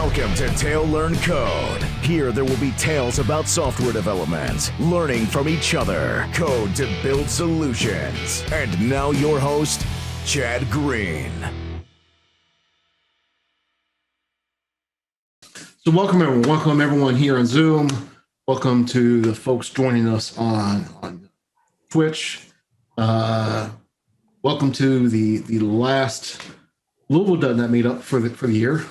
Welcome to TaleLearCode. Here there will be tales about software development, learning from each other, code to build solutions. And now your host, Chad Green. So welcome everyone here on Zoom. Welcome to the folks joining us on Twitch. Welcome to the last Louisville.net meetup for the year.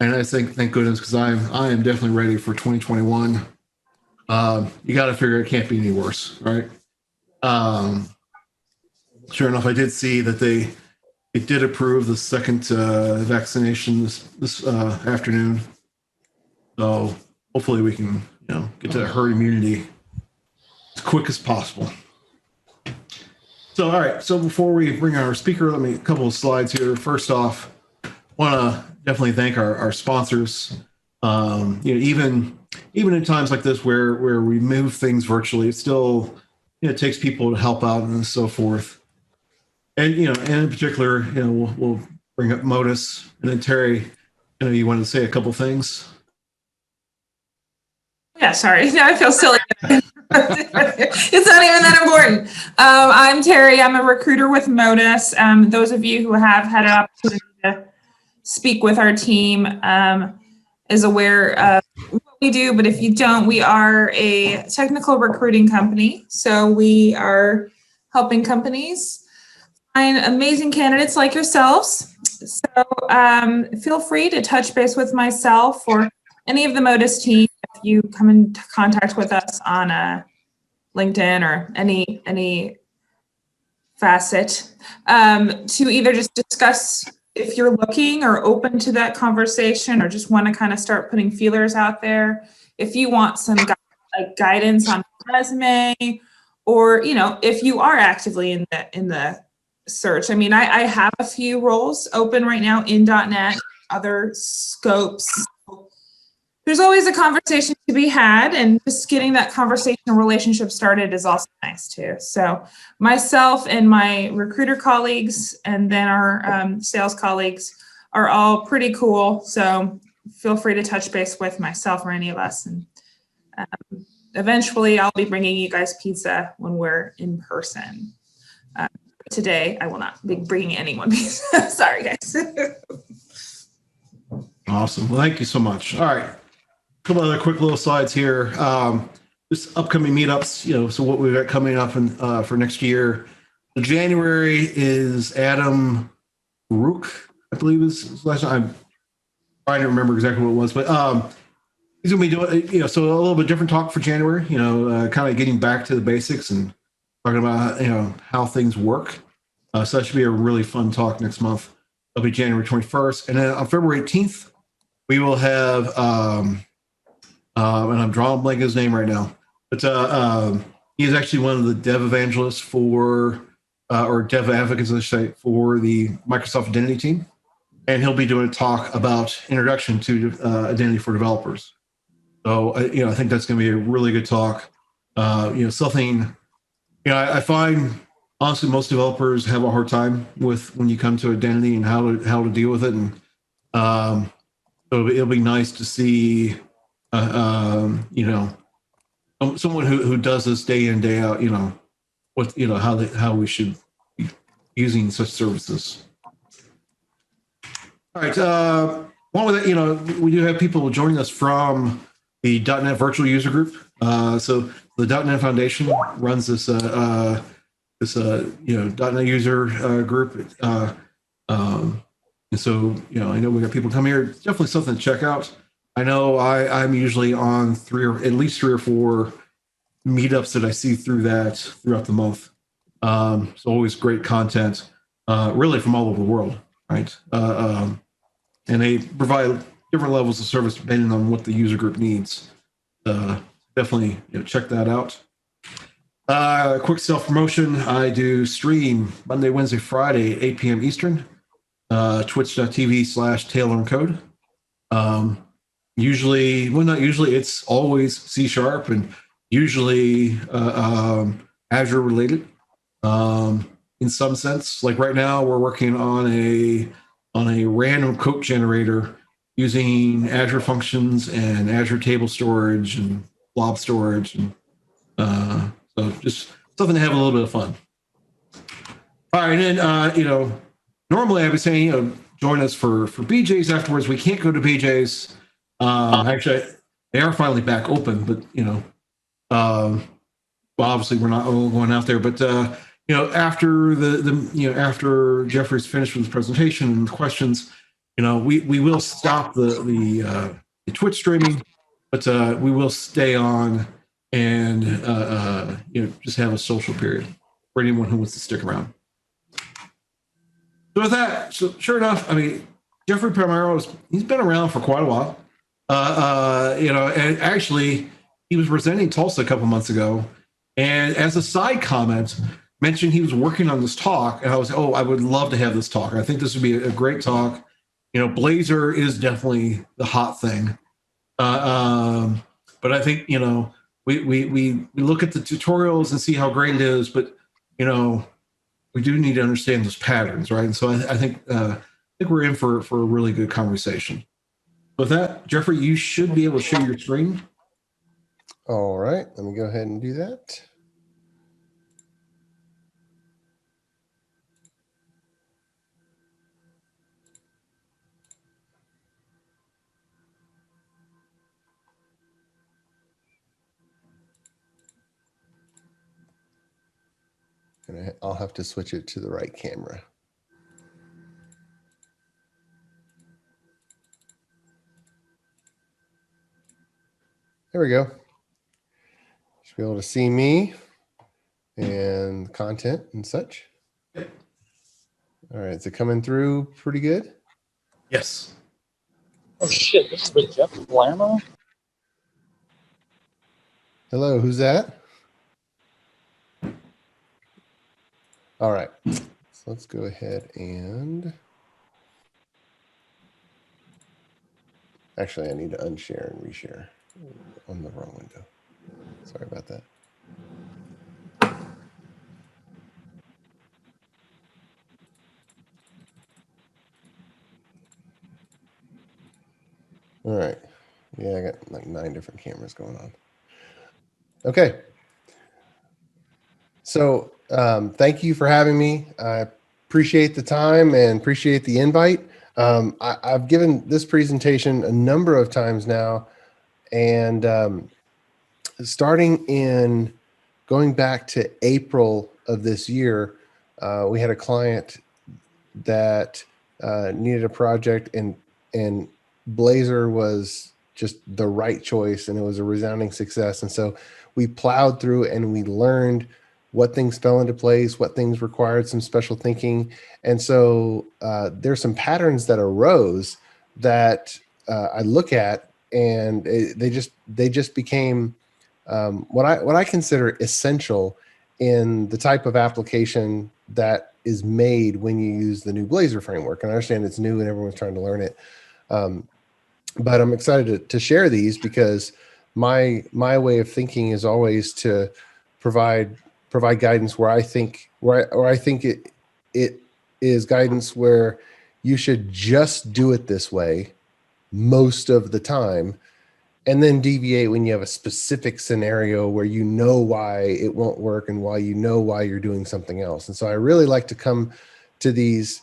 And I think, thank goodness, because I am definitely ready for 2021. You got to figure it can't be any worse, right? Sure enough, I did see that they did approve the second vaccination this afternoon. So hopefully we can get to that herd immunity as quick as possible. So all right. So before we bring our speaker, let me a couple of slides here. First off, want to definitely thank our sponsors. Even in times like this where we move things virtually, it still it takes people to help out and so forth. And and in particular, we'll bring up Modus, and then Terry, you wanted to say a couple things. Yeah, sorry. Now I feel silly. It's not even that important. I'm Terry. I'm a recruiter with Modus. Those of you who have had an opportunity to speak with our team is aware of what we do, but if you don't, we are a technical recruiting company. So we are helping companies find amazing candidates like yourselves. So feel free to touch base with myself or any of the Modus team if you come into contact with us on LinkedIn or any facet to either just discuss if you're looking or open to that conversation or just want to kind of start putting feelers out there. If you want some guidance on resume, or if you are actively in the search. I mean, I have a few roles open right now in .NET, other scopes. There's always a conversation to be had, and just getting that conversation and relationship started is also nice too. So myself and my recruiter colleagues, and then our sales colleagues are all pretty cool. So feel free to touch base with myself or any of us. And eventually I'll be bringing you guys pizza when we're in person. Today, I will not be bringing anyone pizza. Sorry, guys. Awesome. Well, thank you so much. All right. A couple other quick little slides here. Just upcoming meetups, so what we've got coming up for next year. So January is Adam Rook, I believe is his last name. I'm trying to remember exactly what it was, but he's going to be doing, so a little bit different talk for January, kind of getting back to the basics and talking about, how things work. So that should be a really fun talk next month. It'll be January 21st. And then on February 18th, we will have, and I'm drawing a blank his name right now, but he's actually one of the dev evangelists or dev advocates, I should say, for the Microsoft Identity team. And he'll be doing a talk about introduction to identity for developers. So, I think that's going to be a really good talk. Something, I find, honestly, most developers have a hard time with when you come to identity and how to deal with it. And so it'll be nice to see, someone who does this day in, day out, how we should be using such services. All right. Along with that, we do have people joining us from the .NET Virtual User Group. So the .NET Foundation runs this .NET user group. And so, I know we got people come here. It's definitely something to check out. I know I'm usually on at least three or four meetups that I see throughout the month. It's always great content, really from all over the world, right? And they provide different levels of service depending on what the user group needs. Definitely check that out. Quick self-promotion. I do stream Monday, Wednesday, Friday, 8 p.m. Eastern, twitch.tv/TaleLearCode. Usually, not usually, it's always C# and usually Azure related. In some sense, like right now, we're working on a random code generator using Azure Functions and Azure Table Storage and Blob Storage. And so just something to have a little bit of fun. All right, and then, normally I would say, join us for BJ's afterwards. We can't go to BJ's. Actually, they are finally back open, but, well, obviously we're not all going out there, but, after after Jeffrey's finished with his presentation and questions, we will stop the Twitch streaming, but we will stay on and just have a social period for anyone who wants to stick around. So with that, sure enough, I mean, Jeffrey Palmero he's been around for quite a while. And actually he was presenting Tulsa a couple months ago, and as a side comment, mentioned he was working on this talk, and I would love to have this talk. I think this would be a great talk. Blazor is definitely the hot thing. But I think, we look at the tutorials and see how great it is, but, we do need to understand those patterns, right? And so I think we're in for a really good conversation. With that, Jeffrey, you should be able to share your screen. All right, let me go ahead and do that. And I'll have to switch it to the right camera. There we go. Should be able to see me and content and such. All right, is it coming through pretty good? Yes. Oh shit, this is with Jeff Palermo? Hello, who's that? All right, so let's go ahead and actually I need to unshare and reshare on the wrong window. Sorry about that. All right. Yeah, I got like 9 different cameras going on. Okay. So thank you for having me. I appreciate the time and appreciate the invite. I've given this presentation a number of times now, and starting in going back to April of this year, we had a client that needed a project, and Blazor was just the right choice, and it was a resounding success. And so we plowed through and we learned what things fell into place, what things required some special thinking. And so there's some patterns that arose that I look at, and they just became what I consider essential in the type of application that is made when you use the new Blazor framework. And I understand it's new and everyone's trying to learn it. But I'm excited to share these because my way of thinking is always to provide guidance where I think it is guidance where you should just do it this way most of the time, and then deviate when you have a specific scenario where you know why it won't work and why you're doing something else. And so I really like to come to these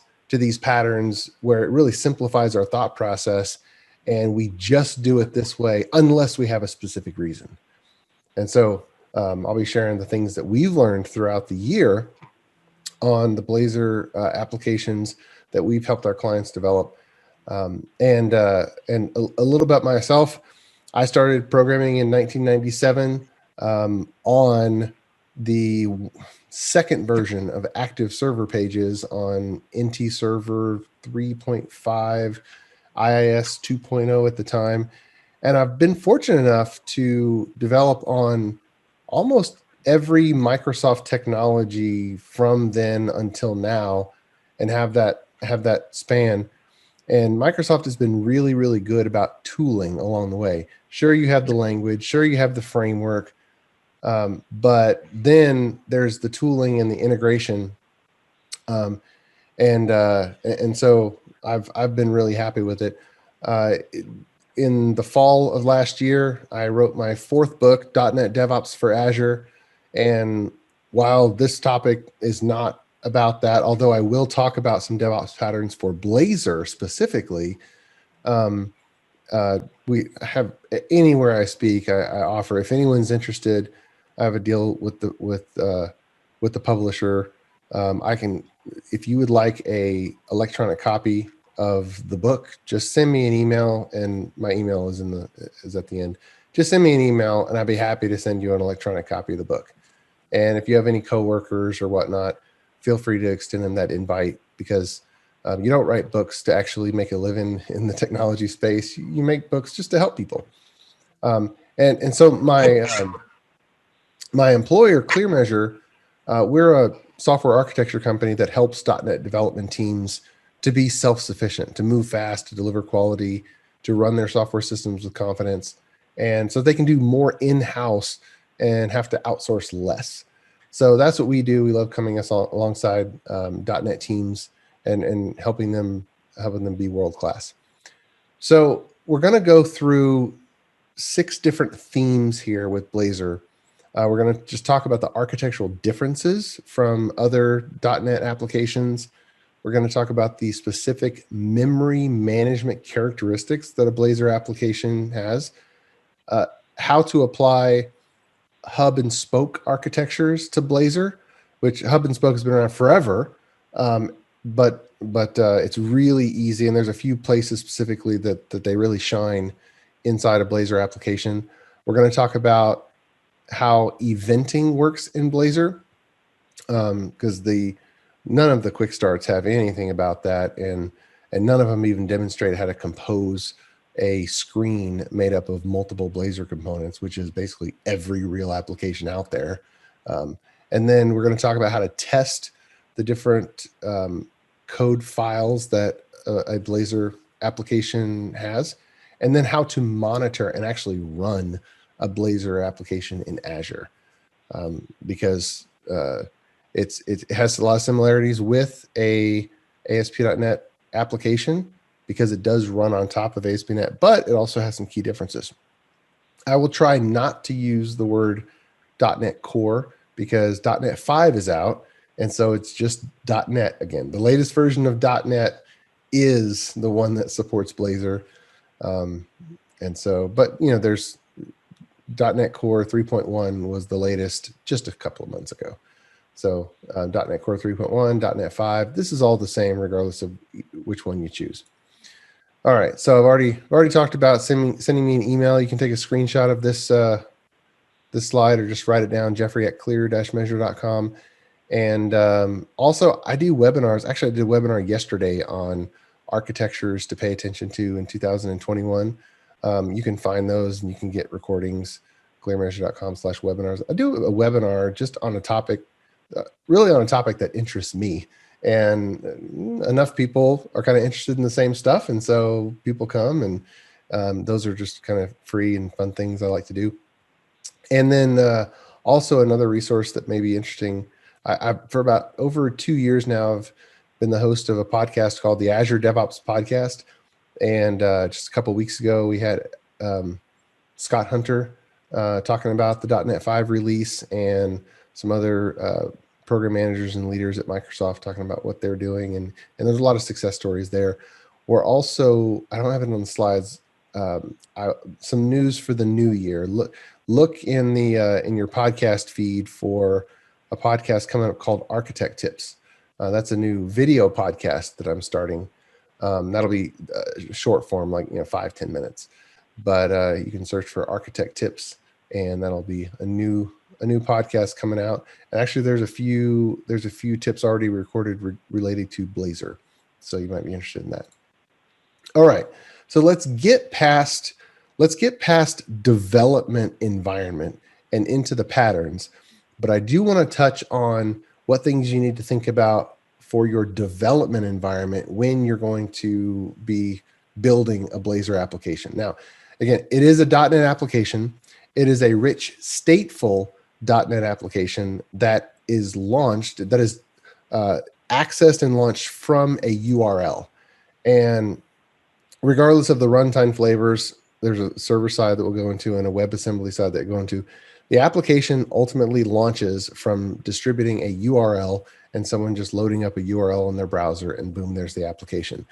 patterns where it really simplifies our thought process, and we just do it this way unless we have a specific reason. And so I'll be sharing the things that we've learned throughout the year on the Blazor applications that we've helped our clients develop. And a little about myself. I started programming in 1997 on the second version of active server pages on NT Server 3.5, IIS 2.0 at the time. And I've been fortunate enough to develop on almost every Microsoft technology from then until now, and have that span. And Microsoft has been really, really good about tooling along the way. Sure, you have the language, sure, you have the framework, but then there's the tooling and the integration. And so I've been really happy with it. In the fall of last year, I wrote my 4th book, .NET DevOps for Azure. And while this topic is not about that, although I will talk about some DevOps patterns for Blazor specifically, we have anywhere I speak, I offer. If anyone's interested, I have a deal with the publisher. I can, if you would like a electronic copy of the book, just send me an email, and my email is at the end. Just send me an email, and I'd be happy to send you an electronic copy of the book. And if you have any coworkers or whatnot, feel free to extend them that invite, because you don't write books to actually make a living in the technology space. You make books just to help people. And so my employer, ClearMeasure, we're a software architecture company that helps .NET development teams to be self-sufficient, to move fast, to deliver quality, to run their software systems with confidence. And so they can do more in-house and have to outsource less. So that's what we do. We love coming alongside .NET teams and helping them be world-class. So we're going to go through 6 different themes here with Blazor. We're going to just talk about the architectural differences from other .NET applications. We're going to talk about the specific memory management characteristics that a Blazor application has, how to apply hub and spoke architectures to Blazor, which hub and spoke has been around forever, but it's really easy. And there's a few places specifically that they really shine inside a Blazor application. We're going to talk about how eventing works in Blazor, because none of the quick starts have anything about that, and none of them even demonstrate how to compose a screen made up of multiple Blazor components, which is basically every real application out there. And then we're going to talk about how to test the different code files that a Blazor application has, and then how to monitor and actually run a Blazor application in Azure, because it has a lot of similarities with a ASP.NET application, because it does run on top of ASP.NET, but it also has some key differences. I will try not to use the word .NET Core, because .NET 5 is out, and so it's just .NET again. The latest version of .NET is the one that supports Blazor. And so, but there's .NET Core 3.1 was the latest just a couple of months ago. So .NET Core 3.1, .NET 5, this is all the same regardless of which one you choose. All right, so I've already talked about sending me an email. You can take a screenshot of this this slide, or just write it down, Jeffrey@clear-measure.com. And also, I do webinars. Actually, I did a webinar yesterday on architectures to pay attention to in 2021. You can find those, and you can get recordings, clearmeasure.com/webinars. I do a webinar just on a topic, really on a topic that interests me. And enough people are kind of interested in the same stuff. And so people come, and those are just kind of free and fun things I like to do. And then also another resource that may be interesting. I for about over 2 years now, I've been the host of a podcast called the Azure DevOps Podcast. And just a couple of weeks ago, we had Scott Hunter talking about the .NET 5 release, and some other program managers and leaders at Microsoft talking about what they're doing. And there's a lot of success stories there. We're also, I don't have it on the slides, some news for the new year. Look in your podcast feed for a podcast coming up called Architect Tips. That's a new video podcast that I'm starting. That'll be short form, like 5-10 minutes. But you can search for Architect Tips, and that'll be a new podcast coming out. And actually, there's a few tips already recorded related to Blazor, so you might be interested in that. All right, so let's get past development environment and into the patterns. But I do want to touch on what things you need to think about for your development environment when you're going to be building a Blazor application. Now, again, it is a .NET application. It is a rich, stateful .NET application that is launched, that is accessed and launched from a URL. And regardless of the runtime flavors, there's a server side that we'll go into and a WebAssembly side that we'll go into. The application ultimately launches from distributing a URL and someone just loading up a URL in their browser, and boom, there's the application.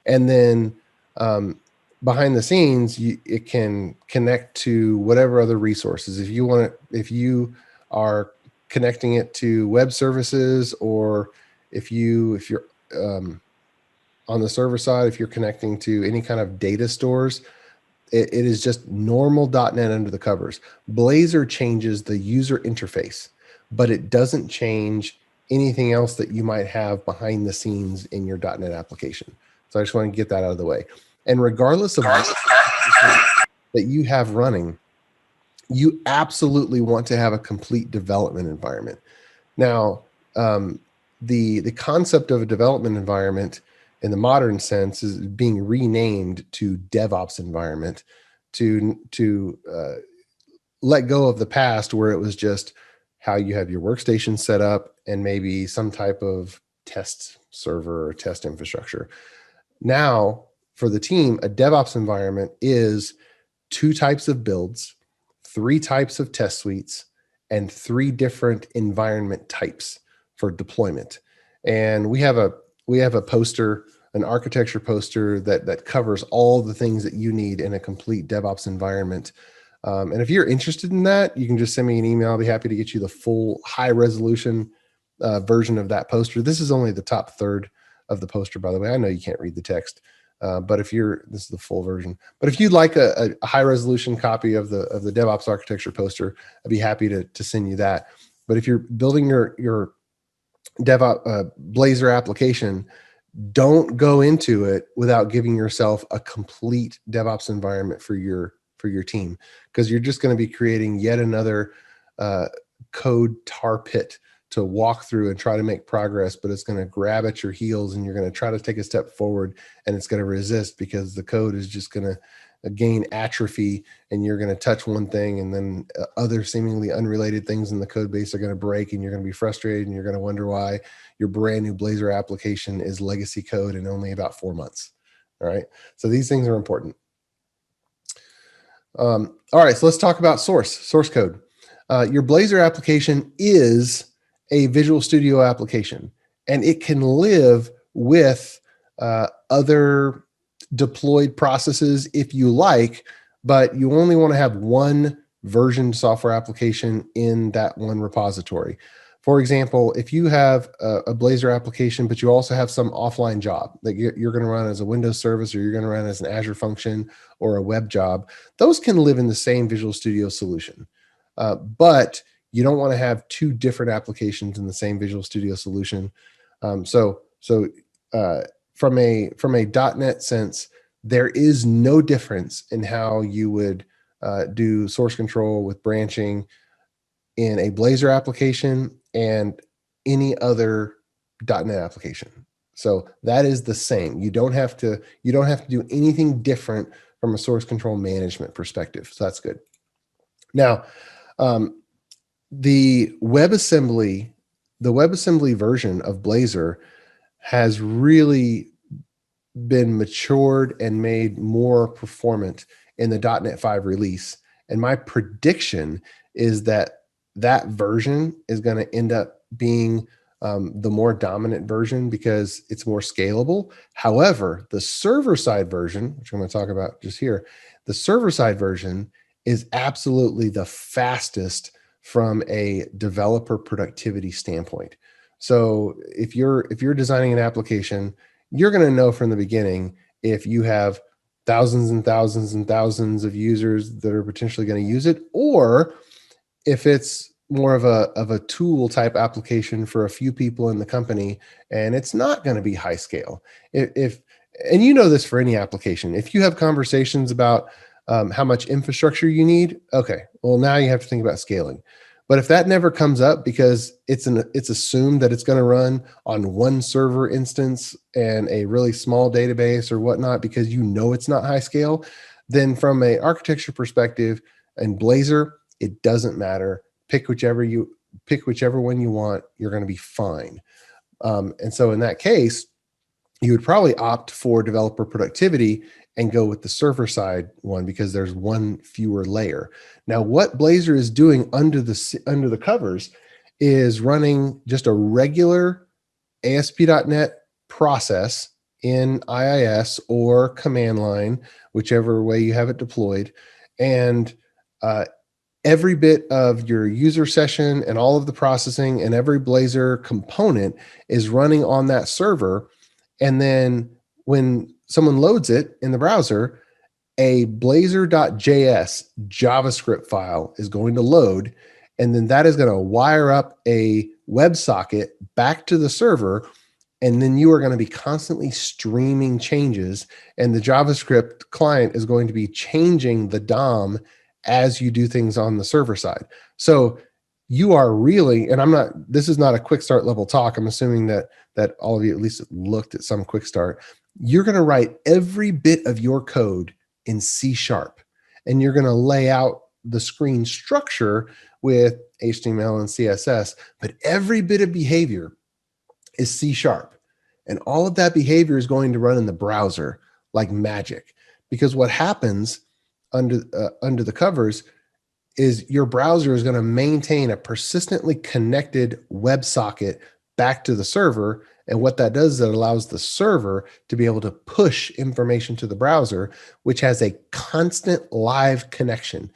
And then behind the scenes, it can connect to whatever other resources. If you are connecting it to web services, or if you're on the server side, if you're connecting to any kind of data stores, it is just normal .NET under the covers. Blazor changes the user interface, but it doesn't change anything else that you might have behind the scenes in your .NET application. So I just want to get that out of the way. And regardless of what that you have running, you absolutely want to have a complete development environment. Now, the concept of a development environment in the modern sense is being renamed to DevOps environment to let go of the past where it was just how you have your workstation set up and maybe some type of test server or test infrastructure. Now, for the team, a DevOps environment is 2 types of builds, 3 types of test suites, and 3 different environment types for deployment. And we have a poster, an architecture poster that covers all the things that you need in a complete DevOps environment. And if you're interested in that, you can just send me an email. I'll be happy to get you the full high resolution version of that poster. This is only the top third of the poster, by the way. I know you can't read the text, but this is the full version. But if you'd like a high resolution copy of the DevOps architecture poster, I'd be happy to send you that. But if you're building your DevOps Blazor application, don't go into it without giving yourself a complete DevOps environment for your team, because you're just going to be creating yet another code tar pit to walk through and try to make progress, but it's going to grab at your heels and you're going to try to take a step forward and it's going to resist because the code is just going to gain atrophy, and you're going to touch one thing and then other seemingly unrelated things in the code base are going to break, and you're going to be frustrated and you're going to wonder why your brand new Blazor application is legacy code in only about 4 months. All right. So these things are important. All right. So let's talk about source code. Your Blazor application is a Visual Studio application, and it can live with other deployed processes if you like, but you only want to have one versioned software application in that one repository. For example, if you have a Blazor application, but you also have some offline job that you're going to run as a Windows service, or you're going to run as an Azure function or a web job, those can live in the same Visual Studio solution. But you don't want to have 2 different applications in the same Visual Studio solution. So from a .NET sense, there is no difference in how you would do source control with branching in a Blazor application and any other .NET application. So that is the same. You don't have to do anything different from a source control management perspective. So that's good. Now, the WebAssembly version of Blazor has really been matured and made more performant in the .NET 5 release. And my prediction is that version is going to end up being the more dominant version because it's more scalable. However, the server-side version, which I'm going to talk about just here, the server-side version is absolutely the fastest from a developer productivity standpoint. So if you're designing an application, you're going to know from the beginning if you have thousands and thousands and thousands of users that are potentially going to use it, or if it's more of a tool type application for a few people in the company, and it's not going to be high scale. And you know this for any application, if you have conversations about how much infrastructure you need, okay, well, now you have to think about scaling. But if that never comes up because it's assumed that it's going to run on one server instance and a really small database or whatnot, because you know it's not high scale, then from an architecture perspective and Blazor, it doesn't matter. Pick whichever one you want. You're going to be fine. And so in that case, you would probably opt for developer productivity and go with the server side one because there's one fewer layer. Now, what Blazor is doing under the covers is running just a regular ASP.NET process in IIS or command line, whichever way you have it deployed. And every bit of your user session and all of the processing and every Blazor component is running on that server. And then when someone loads it in the browser, a blazor.js JavaScript file is going to load, and then that is going to wire up a WebSocket back to the server, and then you are going to be constantly streaming changes, and the JavaScript client is going to be changing the DOM as you do things on the server side. So you are really, and this is not a quick start level talk. I'm assuming that all of you at least looked at some quick start. You're going to write every bit of your code in C#, and you're going to lay out the screen structure with HTML and CSS, but every bit of behavior is C#. And all of that behavior is going to run in the browser like magic, because what happens under the covers is your browser is going to maintain a persistently connected WebSocket back to the server. And what that does is it allows the server to be able to push information to the browser, which has a constant live connection.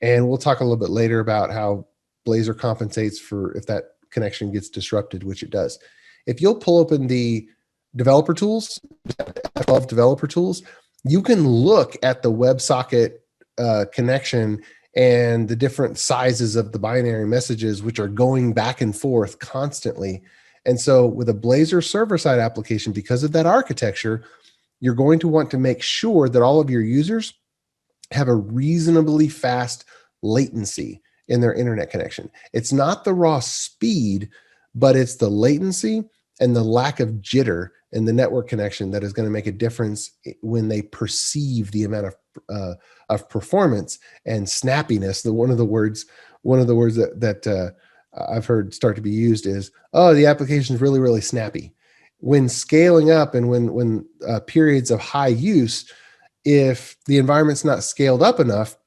And we'll talk a little bit later about how Blazor compensates for if that connection gets disrupted, which it does. If you'll pull open the developer tools, F12 developer tools, you can look at the WebSocket connection and the different sizes of the binary messages, which are going back and forth constantly. And so with a Blazor server-side application, because of that architecture, you're going to want to make sure that all of your users have a reasonably fast latency in their internet connection. It's not the raw speed, but it's the latency and the lack of jitter in the network connection that is going to make a difference when they perceive the amount of performance and snappiness. One of the words that I've heard start to be used is, oh, the application is really, really snappy. When scaling up and when periods of high use, if the environment's not scaled up enough,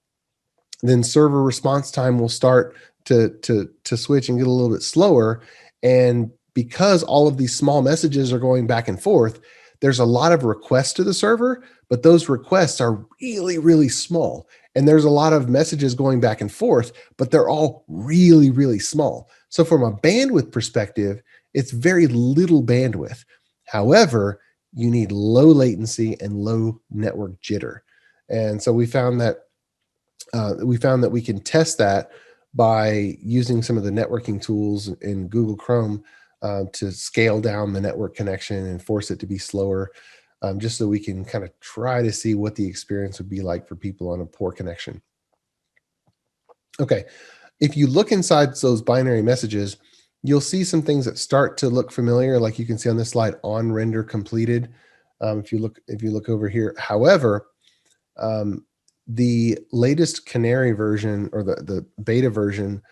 then server response time will start to switch and get a little bit slower. And because all of these small messages are going back and forth, there's a lot of requests to the server, but those requests are really, really small. And there's a lot of messages going back and forth, but they're all really, really small. So from a bandwidth perspective, it's very little bandwidth. However, you need low latency and low network jitter. And so we found that we can test that by using some of the networking tools in Google Chrome to scale down the network connection and force it to be slower, just so we can kind of try to see what the experience would be like for people on a poor connection. Okay, if you look inside those binary messages, you'll see some things that start to look familiar, like you can see on this slide, on render completed. If you look over here, however, the latest Canary version, or the beta version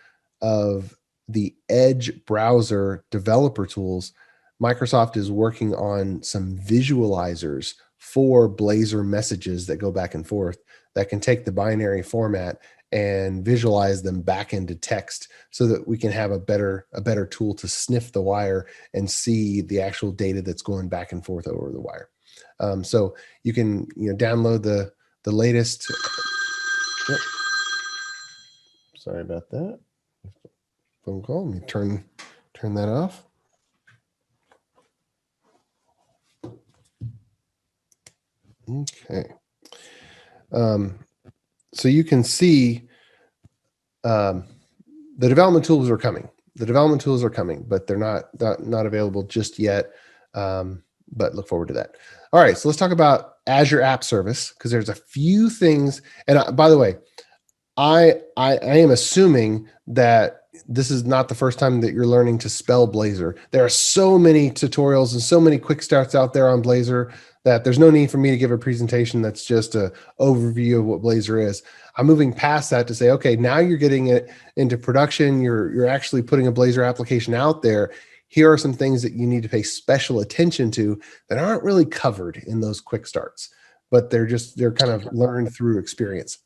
of the Edge browser developer tools, Microsoft is working on some visualizers for Blazor messages that go back and forth that can take the binary format and visualize them back into text, so that we can have a better tool to sniff the wire and see the actual data that's going back and forth over the wire. So you can download the latest. Oh, sorry about that. Phone call. Let me turn that off. Okay. So you can see the development tools are coming. The development tools are coming, but they're not available just yet. But look forward to that. All right, so let's talk about Azure App Service, because there's a few things. And by the way, I am assuming that this is not the first time that you're learning to spell Blazor. There are so many tutorials and so many quick starts out there on Blazor that there's no need for me to give a presentation that's just an overview of what Blazor is. I'm moving past that to say, okay, now you're getting it into production. You're actually putting a Blazor application out there. Here are some things that you need to pay special attention to that aren't really covered in those quick starts. but they're kind of learned through experience.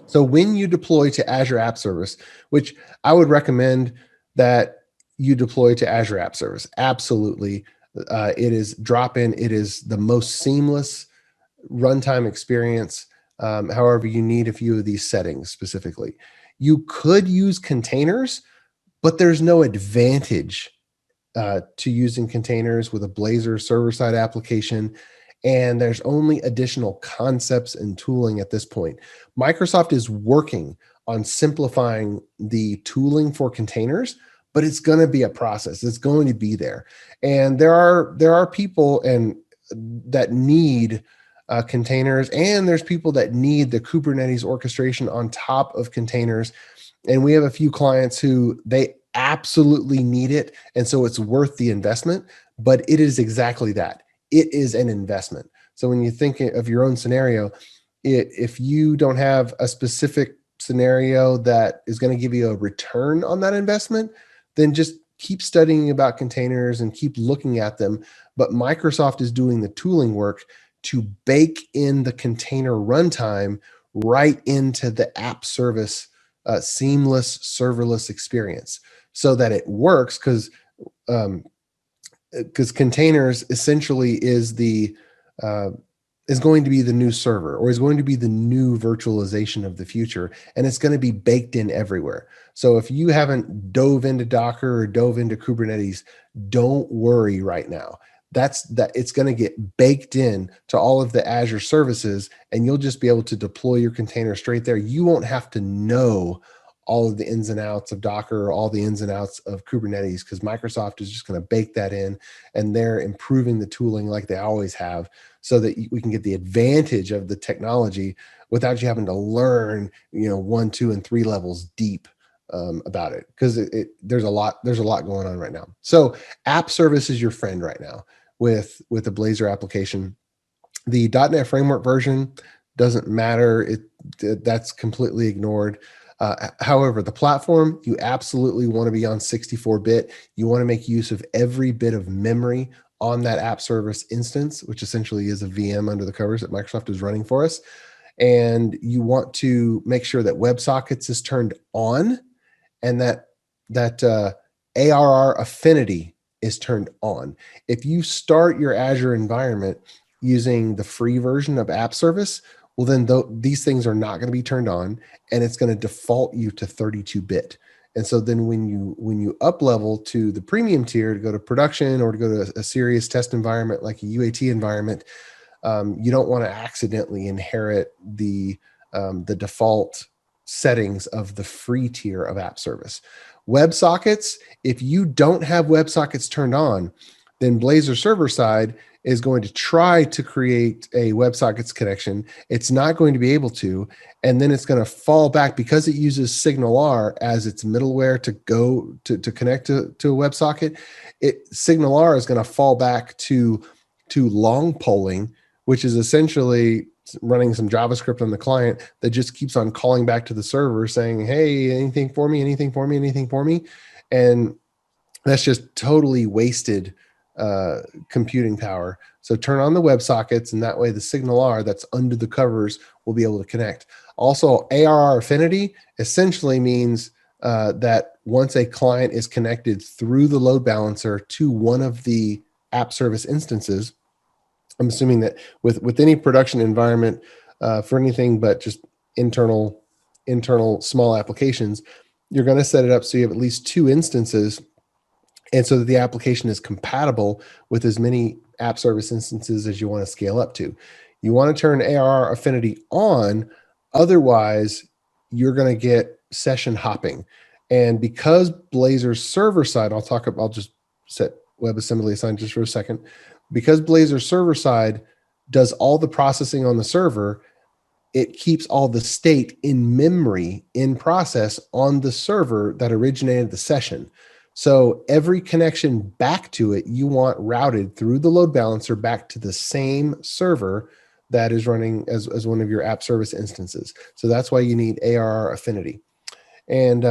So when you deploy to Azure App Service, which I would recommend that you deploy to Azure App Service, absolutely. It is drop-in. It is the most seamless runtime experience. However, you need a few of these settings specifically. You could use containers, but there's no advantage to using containers with a Blazor server-side application. And there's only additional concepts and tooling at this point. Microsoft is working on simplifying the tooling for containers, but it's going to be a process. It's going to be there. And there are people that need containers, and there's people that need the Kubernetes orchestration on top of containers. And we have a few clients who they absolutely need it. And so it's worth the investment, but it is exactly that. It is an investment. So when you think of your own scenario, if you don't have a specific scenario that is going to give you a return on that investment, then just keep studying about containers and keep looking at them. But Microsoft is doing the tooling work to bake in the container runtime right into the app service seamless serverless experience so that it works, because containers essentially is going to be the new server, or is going to be the new virtualization of the future, and it's going to be baked in everywhere. So if you haven't dove into Docker or dove into Kubernetes, don't worry right now. It's going to get baked in to all of the Azure services, and you'll just be able to deploy your container straight there. You won't have to know all of the ins and outs of Docker or all the ins and outs of Kubernetes, because Microsoft is just going to bake that in, and they're improving the tooling like they always have, so that we can get the advantage of the technology without you having to learn, 1, 2, and 3 levels deep about it, because there's a lot going on right now. So app service is your friend right now with the Blazor application. The .NET Framework version doesn't matter. That's completely ignored. However, the platform, you absolutely want to be on 64-bit. You want to make use of every bit of memory on that app service instance, which essentially is a VM under the covers that Microsoft is running for us. And you want to make sure that WebSockets is turned on, and that ARR affinity is turned on. If you start your Azure environment using the free version of app service, well, then these things are not going to be turned on, and it's going to default you to 32-bit. And so then when you up level to the premium tier to go to production or to go to a serious test environment like a UAT environment, you don't want to accidentally inherit the default settings of the free tier of app service. WebSockets, if you don't have WebSockets turned on, then Blazor server side is going to try to create a WebSockets connection. It's not going to be able to, and then it's going to fall back because it uses SignalR as its middleware to go to connect to a WebSocket. SignalR is going to fall back to long polling, which is essentially running some JavaScript on the client that just keeps on calling back to the server saying, hey, anything for me, anything for me, anything for me. And that's just totally wasted computing power. So turn on the WebSockets, and that way the SignalR that's under the covers will be able to connect. Also, ARR affinity essentially means that once a client is connected through the load balancer to one of the app service instances, I'm assuming that with any production environment for anything but just internal small applications, you're going to set it up so you have at least 2 instances, and so that the application is compatible with as many app service instances as you want to scale up to. You want to turn ARR affinity on, otherwise you're going to get session hopping. And because Blazor's server side, I'll just set WebAssembly aside just for a second. Because Blazor server side does all the processing on the server, it keeps all the state in memory in process on the server that originated the session. So every connection back to it, you want routed through the load balancer back to the same server that is running as one of your app service instances. So that's why you need ARR affinity. And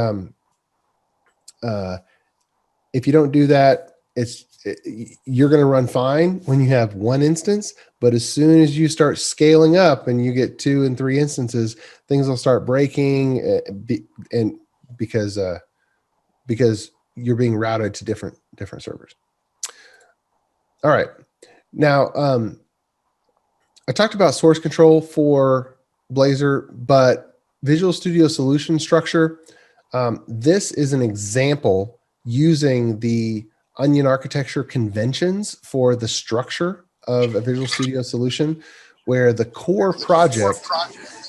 if you don't do that, you're going to run fine when you have one instance, but as soon as you start scaling up and you get 2 and 3 instances, things will start breaking, and because you're being routed to different servers. All right. Now, I talked about source control for Blazor, but Visual Studio Solution Structure, this is an example using the Onion architecture conventions for the structure of a Visual Studio solution, where the core project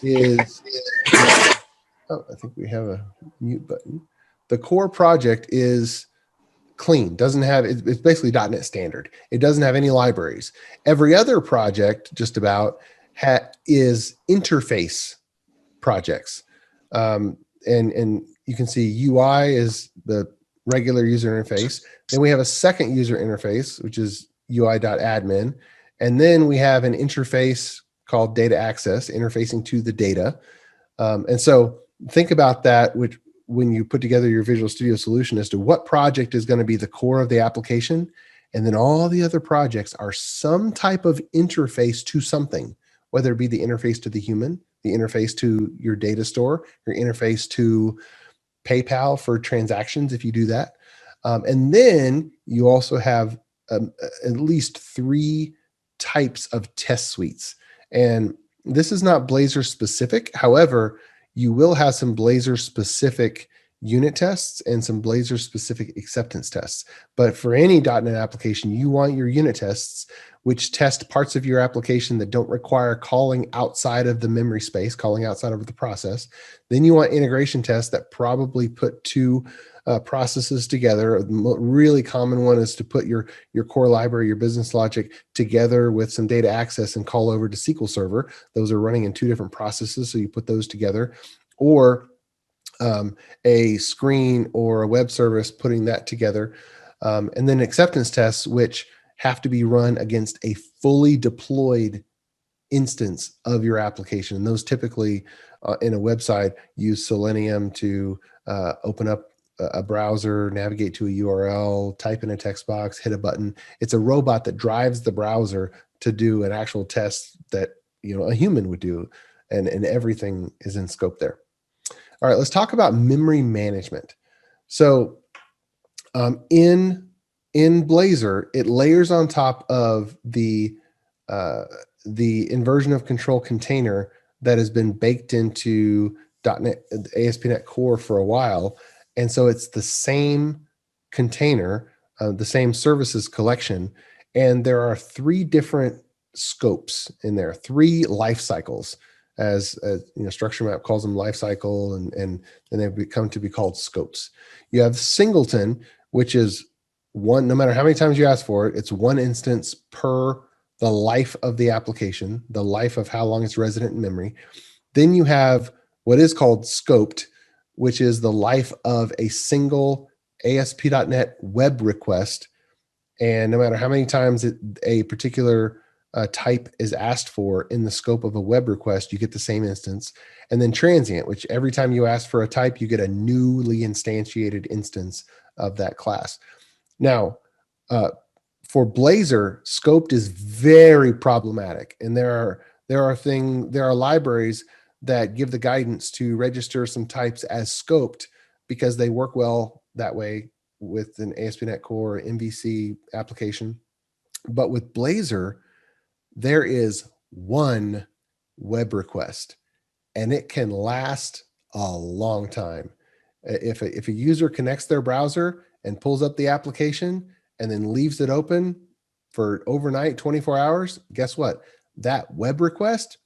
is, oh, I think we have a mute button. The core project is clean, doesn't have, it's basically .NET standard. It doesn't have any libraries. Every other project just about is interface projects. And you can see UI is the regular user interface. Then we have a second user interface, which is UI.admin. And then we have an interface called data access, interfacing to the data. And so think about that, which when you put together your Visual Studio solution as to what project is going to be the core of the application. And then all the other projects are some type of interface to something, whether it be the interface to the human, the interface to your data store, your interface to PayPal for transactions, if you do that. And then you also have at least 3 types of test suites. And this is not Blazor specific. However, you will have some Blazor specific unit tests and some Blazor specific acceptance tests. But for any .NET application, you want your unit tests, which test parts of your application that don't require calling outside of the memory space, calling outside of the process. Then you want integration tests that probably put 2 processes together. The really common one is to put your core library, your business logic together with some data access and call over to SQL Server. Those are running in 2 different processes, so you put those together. Or a screen or a web service, putting that together. And then acceptance tests, which have to be run against a fully deployed instance of your application. And those typically in a website use Selenium to open up a browser, navigate to a URL, type in a text box, hit a button. It's a robot that drives the browser to do an actual test that a human would do, and everything is in scope there. All right, let's talk about memory management. So in Blazor, it layers on top of the inversion of control container that has been baked into .NET ASP.NET Core for a while. And so it's the same container, the same services collection. And there are 3 different scopes in there, 3 life cycles, as Structure Map calls them life cycle, and then they've become to be called scopes. You have singleton, which is one, no matter how many times you ask for it, it's 1 instance per the life of the application, the life of how long it's resident in memory. Then you have what is called scoped, which is the life of a single ASP.NET web request. And no matter how many times a particular type is asked for in the scope of a web request, you get the same instance. And then transient, which every time you ask for a type, you get a newly instantiated instance of that class. Now, for Blazor, scoped is very problematic, and there are libraries that give the guidance to register some types as scoped because they work well that way with an ASP.NET Core MVC application. But with Blazor, there is 1 web request, and it can last a long time. If a user connects their browser and pulls up the application and then leaves it open for overnight, 24 hours, guess what? That web request,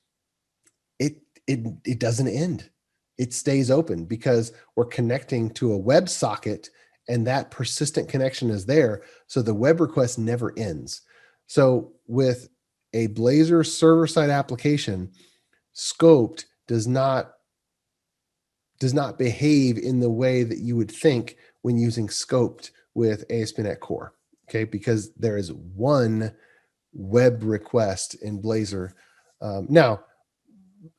it doesn't end. It stays open because we're connecting to a web socket, and that persistent connection is there. So the web request never ends. So with a Blazor server-side application, scoped does not behave in the way that you would think when using scoped with ASP.NET Core, okay? Because there is 1 web request in Blazor. Now,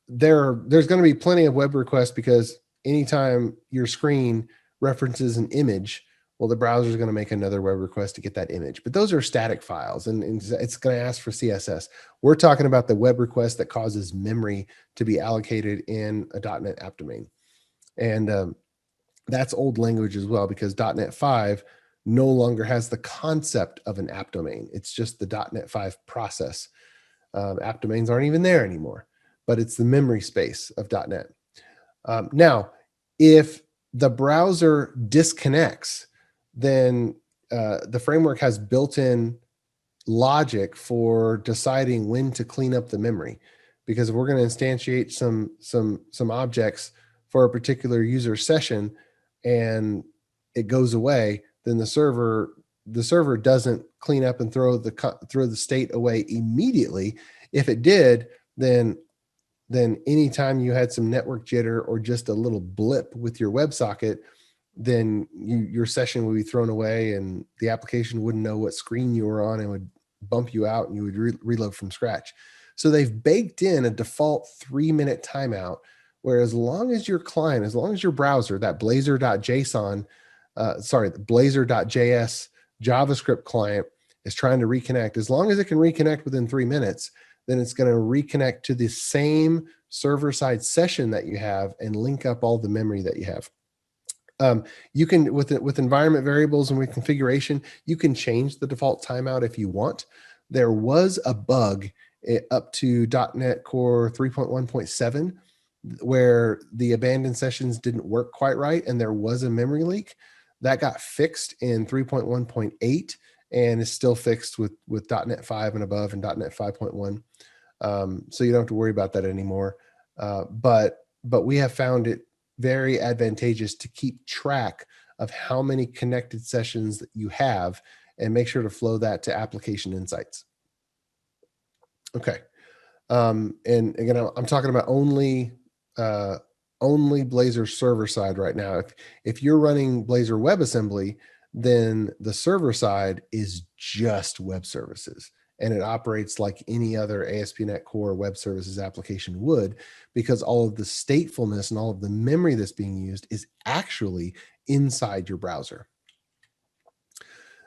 there's going to be plenty of web requests because anytime your screen references an image Well, the browser is going to make another web request to get that image, but those are static files, and it's going to ask for CSS. We're talking about the web request that causes memory to be allocated in a .NET app domain. And that's old language as well, because .NET 5 no longer has the concept of an app domain. It's just the .NET 5 process. App domains aren't even there anymore, but it's the memory space of .NET. Now, if the browser disconnects, then the framework has built-in logic for deciding when to clean up the memory. Because if we're going to instantiate some objects for a particular user session and it goes away, then the server doesn't clean up and throw the state away immediately. If it did, then anytime you had some network jitter or just a little blip with your WebSocket, then your session would be thrown away and the application wouldn't know what screen you were on and would bump you out and you would reload from scratch. So they've baked in a default 3-minute timeout, where as long as your client, as long as your browser, that Blazor.js JavaScript client is trying to reconnect, as long as it can reconnect within 3 minutes, then it's going to reconnect to the same server-side session that you have and link up all the memory that you have. You can, with environment variables and with configuration, you can change the default timeout if you want. There was a bug up to .NET Core 3.1.7 where the abandoned sessions didn't work quite right, and there was a memory leak. That got fixed in 3.1.8 and is still fixed with .NET 5 and above and .NET 5.1. So you don't have to worry about that anymore. But we have found it very advantageous to keep track of how many connected sessions that you have and make sure to flow that to application insights. Okay. And again, I'm talking about only Blazor server side right now. If you're running Blazor WebAssembly, then the server side is just web services, and it operates like any other ASP.NET Core web services application would, because all of the statefulness and all of the memory that's being used is actually inside your browser.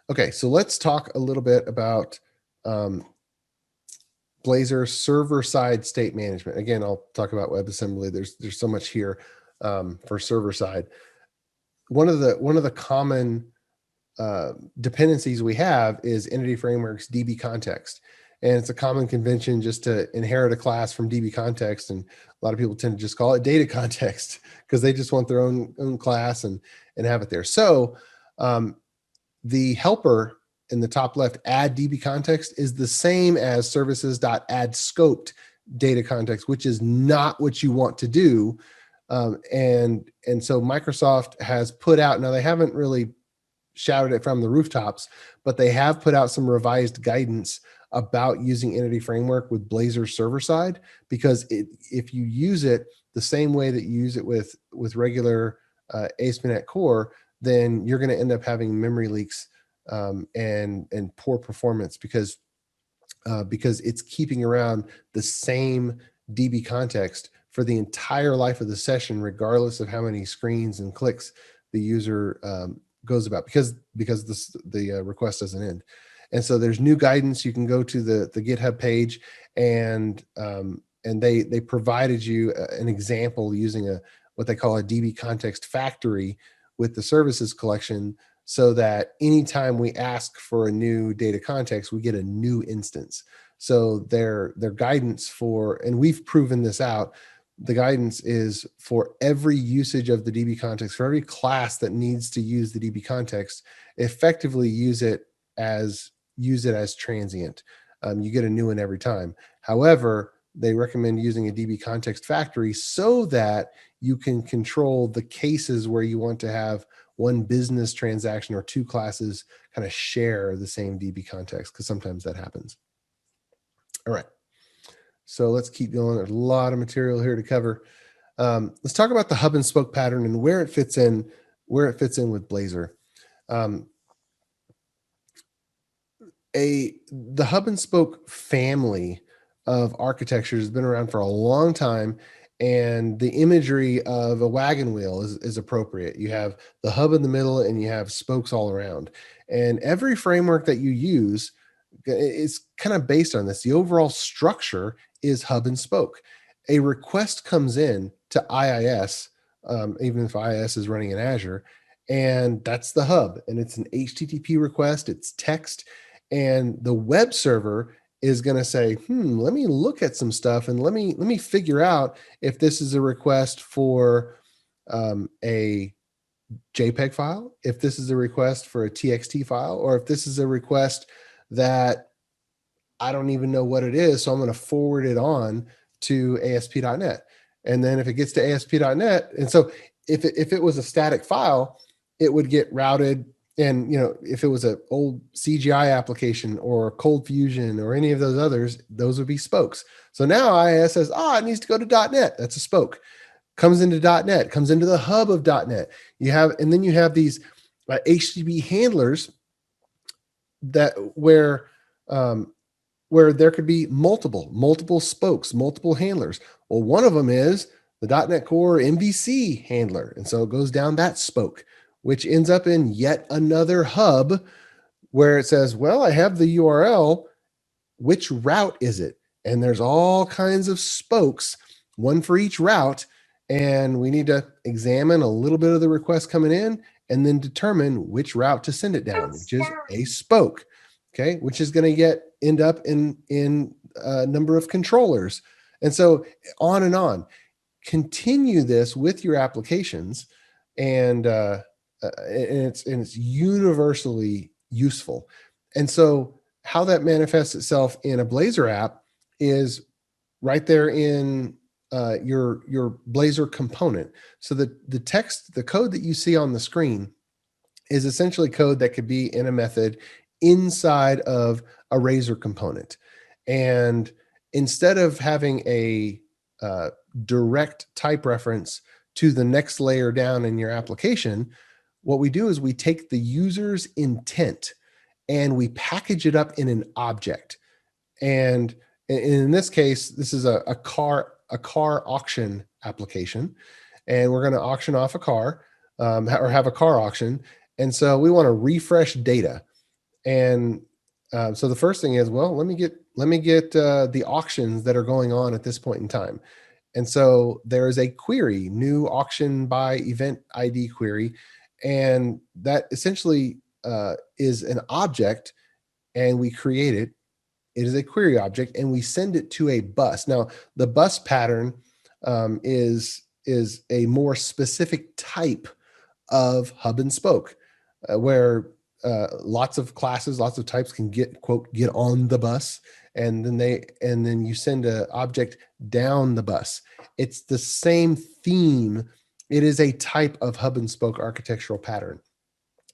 Okay, so let's talk a little bit about Blazor server-side state management. Again, I'll talk about WebAssembly. There's so much here for server-side. One of the common dependencies we have is Entity Framework's DB context. And it's a common convention just to inherit a class from DB context. And a lot of people tend to just call it data context because they just want their own class and have it there. So the helper in the top left, add DB context, is the same as services.add scoped data context, which is not what you want to do. And so Microsoft has put out, now they haven't really shouted it from the rooftops, but they have put out some revised guidance about using Entity Framework with Blazor server side, because if you use it the same way that you use it with regular ASP.NET Core, then you're going to end up having memory leaks and poor performance because it's keeping around the same DB context for the entire life of the session, regardless of how many screens and clicks the user goes about, because the request doesn't end. And so there's new guidance. You can go to the GitHub page, and they provided you an example using what they call a DB context factory with the services collection, so that anytime we ask for a new data context, we get a new instance. So their guidance for, and we've proven this out, the guidance is for every usage of the DB context, for every class that needs to use the DB context, effectively use it as transient. You get a new one every time. However, they recommend using a DB context factory so that you can control the cases where you want to have one business transaction or two classes kind of share the same DB context, because sometimes that happens. All right. So let's keep going. There's a lot of material here to cover. Let's talk about the hub and spoke pattern and where it fits in with Blazor. The hub and spoke family of architecture has been around for a long time, and the imagery of a wagon wheel is appropriate. You have the hub in the middle and you have spokes all around. And every framework that you use is kind of based on this. The overall structure is hub and spoke. A request comes in to IIS, even if IIS is running in Azure, and that's the hub. And it's an HTTP request, it's text, and the web server is going to say, let me look at some stuff and let me figure out if this is a request for a JPEG file, if this is a request for a TXT file, or if this is a request that I don't even know what it is. So I'm going to forward it on to ASP.NET. And then if it gets to ASP.NET, and so if it was a static file, it would get routed. And, if it was an old CGI application or Cold Fusion or any of those others, those would be spokes. So now IIS says, it needs to go to .NET. That's a spoke. Comes into .NET, comes into the hub of .NET. And then you have these HTTP handlers that where there could be multiple spokes, multiple handlers. Well, one of them is the .NET Core MVC handler. And so it goes down that spoke, which ends up in yet another hub where it says, well, I have the URL. Which route is it? And there's all kinds of spokes, one for each route. And we need to examine a little bit of the request coming in and then determine which route to send it down, which is a spoke, okay, which is going to end up in a number of controllers. And so on and on. Continue this with your applications, and it's universally useful. And so how that manifests itself in a Blazor app is right there in your Blazor component. So the code that you see on the screen is essentially code that could be in a method inside of a Razor component. And instead of having a direct type reference to the next layer down in your application, what we do is we take the user's intent and we package it up in an object. And in this case, this is a car auction application, and we're going to auction off a car or have a car auction. And so we want to refresh data. And so the first thing is, well, let me get the auctions that are going on at this point in time. And so there is a query, new auction by event ID query. And that essentially is an object, and we create it. It is a query object, and we send it to a bus. Now, the bus pattern is a more specific type of hub and spoke, where lots of classes, lots of types can get on the bus, and then you send an object down the bus. It's the same theme. It is a type of hub and spoke architectural pattern.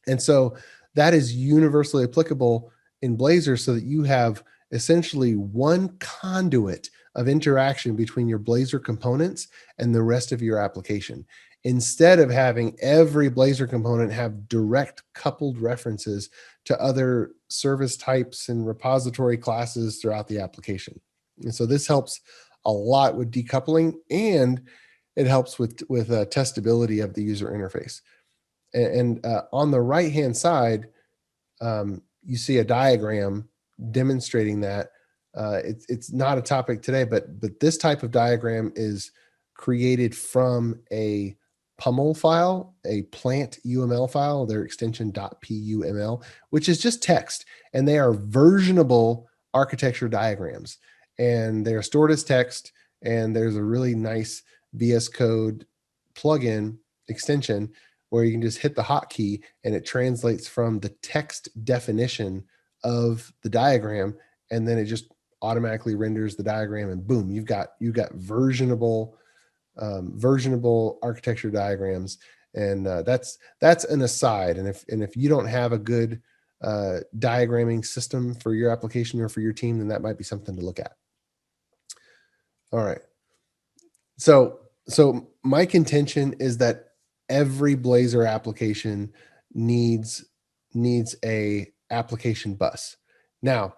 And so that is universally applicable in Blazor, so that you have essentially one conduit of interaction between your Blazor components and the rest of your application. Instead of having every Blazor component have direct coupled references to other service types and repository classes throughout the application. And so this helps a lot with decoupling, and it helps with testability of the user interface. And on the right-hand side, you see a diagram demonstrating that. It's not a topic today, but this type of diagram is created from a Pummel file, a plant UML file, their extension .puml, which is just text, and they are versionable architecture diagrams, and they are stored as text. And there's a really nice VS Code plugin extension where you can just hit the hotkey and it translates from the text definition of the diagram, and then it just automatically renders the diagram, and boom, you've got versionable architecture diagrams. And that's an aside. And if you don't have a good diagramming system for your application or for your team, then that might be something to look at. All right. So my contention is that every Blazor application needs a application bus. Now,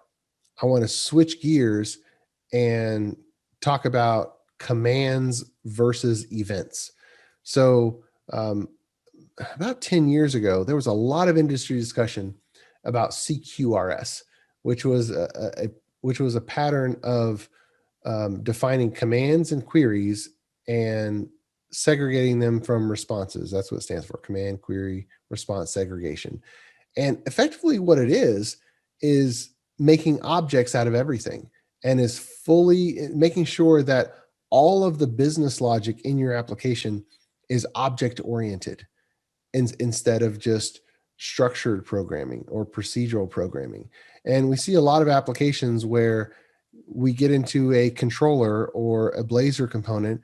I want to switch gears and talk about commands versus events. So about 10 years ago, there was a lot of industry discussion about CQRS, which was a pattern of defining commands and queries and segregating them from responses. That's what it stands for: command, query, response segregation. And effectively what it is making objects out of everything, and is fully making sure that all of the business logic in your application is object oriented instead of just structured programming or procedural programming. And we see a lot of applications where we get into a controller or a Blazor component,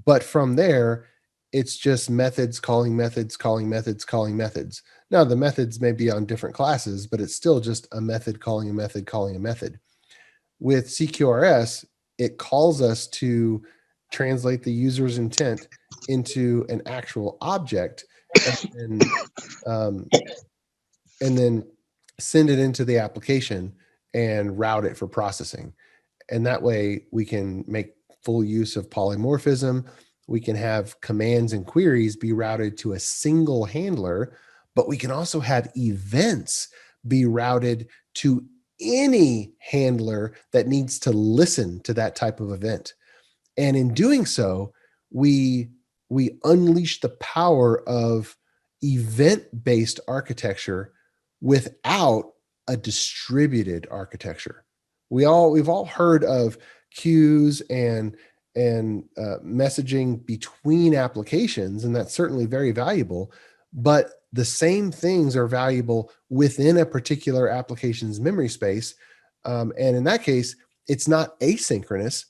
but from there, it's just methods calling methods, calling methods, calling methods. Now, the methods may be on different classes, but it's still just a method calling a method calling a method. With CQRS, it calls us to translate the user's intent into an actual object and then send it into the application and route it for processing. And that way we can make full use of polymorphism. We can have commands and queries be routed to a single handler, but we can also have events be routed to any handler that needs to listen to that type of event. And in doing so, we unleash the power of event-based architecture without a distributed architecture. We've all heard of queues and messaging between applications, and that's certainly very valuable, but the same things are valuable within a particular application's memory space. And in that case, it's not asynchronous,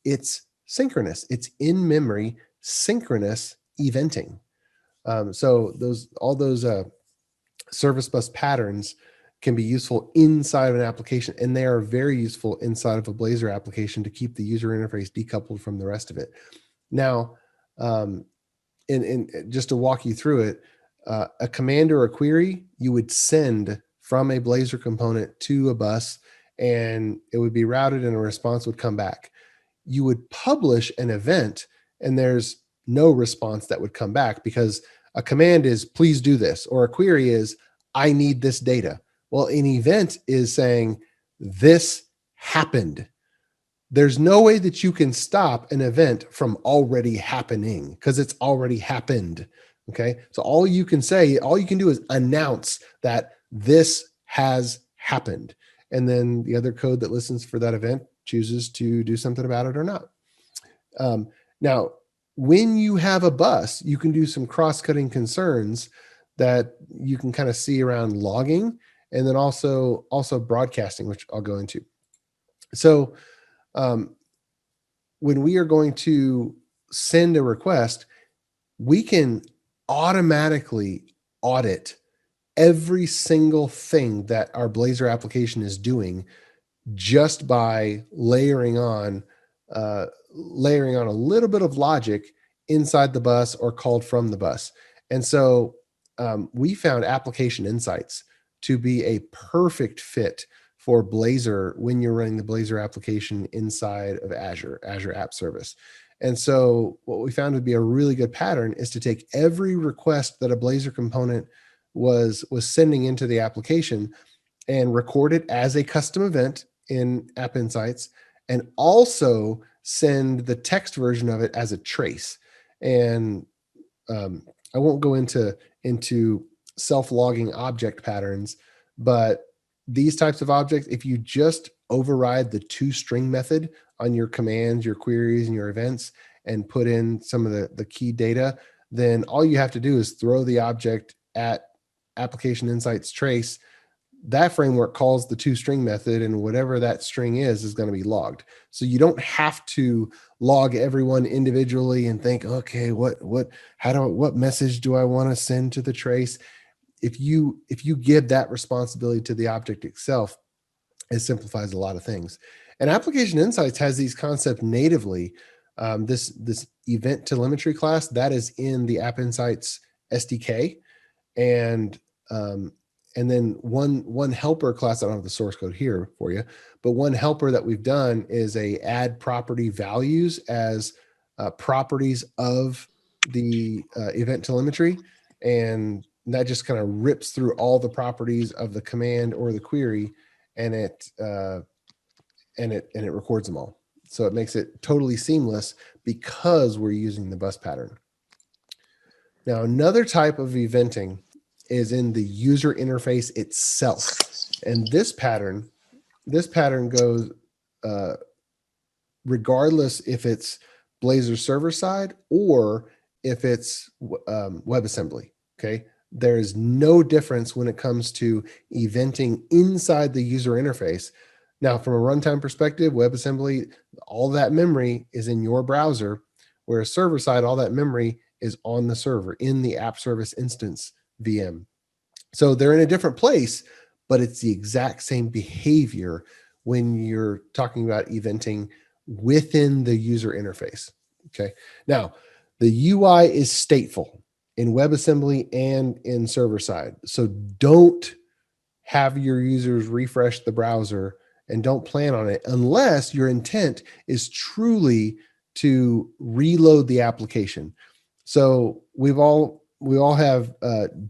it's synchronous. It's in memory, synchronous eventing. So all those service bus patterns can be useful inside of an application, and they are very useful inside of a Blazor application to keep the user interface decoupled from the rest of it. Now, just to walk you through it, a command or a query you would send from a Blazor component to a bus, and it would be routed and a response would come back. You would publish an event, and there's no response that would come back, because a command is please do this, or a query is I need this data. Well, an event is saying this happened. There's no way that you can stop an event from already happening because it's already happened. Okay. So all you can do is announce that this has happened. And then the other code that listens for that event chooses to do something about it or not. Now, when you have a bus, you can do some cross-cutting concerns that you can kind of see around logging, and then also broadcasting, which I'll go into. So when we are going to send a request, we can automatically audit every single thing that our Blazor application is doing just by layering on a little bit of logic inside the bus or called from the bus. And so we found application insights to be a perfect fit for Blazor when you're running the Blazor application inside of Azure App Service. And so what we found would be a really good pattern is to take every request that a Blazor component was sending into the application and record it as a custom event in App Insights, and also send the text version of it as a trace. And I won't go into self-logging object patterns, but these types of objects, if you just override the toString method on your commands, your queries, and your events, and put in some of the key data, then all you have to do is throw the object at application insights trace. That framework calls the toString method, and whatever that string is going to be logged. So you don't have to log everyone individually and think, okay, what message do I want to send to the trace? If you give that responsibility to the object itself, it simplifies a lot of things. And Application Insights has these concepts natively. This event telemetry class that is in the App Insights SDK, and And then one helper class, I don't have the source code here for you, but one helper that we've done is a add property values as properties of the event telemetry. And that just kind of rips through all the properties of the command or the query, and it records them all. So it makes it totally seamless because we're using the bus pattern. Now, another type of eventing is in the user interface itself. And this pattern goes regardless if it's Blazor server side or if it's WebAssembly. Okay. There is no difference when it comes to eventing inside the user interface. Now, from a runtime perspective, WebAssembly, all that memory is in your browser, whereas server side, all that memory is on the server in the app service instance VM. So they're in a different place, but it's the exact same behavior when you're talking about eventing within the user interface. Okay. Now, the UI is stateful in WebAssembly and in server side. So don't have your users refresh the browser, and don't plan on it unless your intent is truly to reload the application. So we all have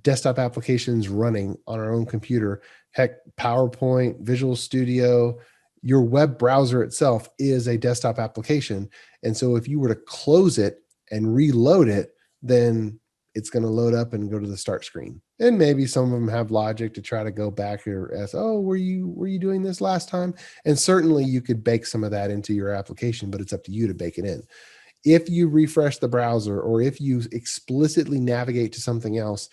desktop applications running on our own computer. Heck, PowerPoint, Visual Studio, your web browser itself is a desktop application. And so if you were to close it and reload it, then it's going to load up and go to the start screen. And maybe some of them have logic to try to go back or ask, oh, were you doing this last time? And certainly you could bake some of that into your application, but it's up to you to bake it in. If you refresh the browser or if you explicitly navigate to something else,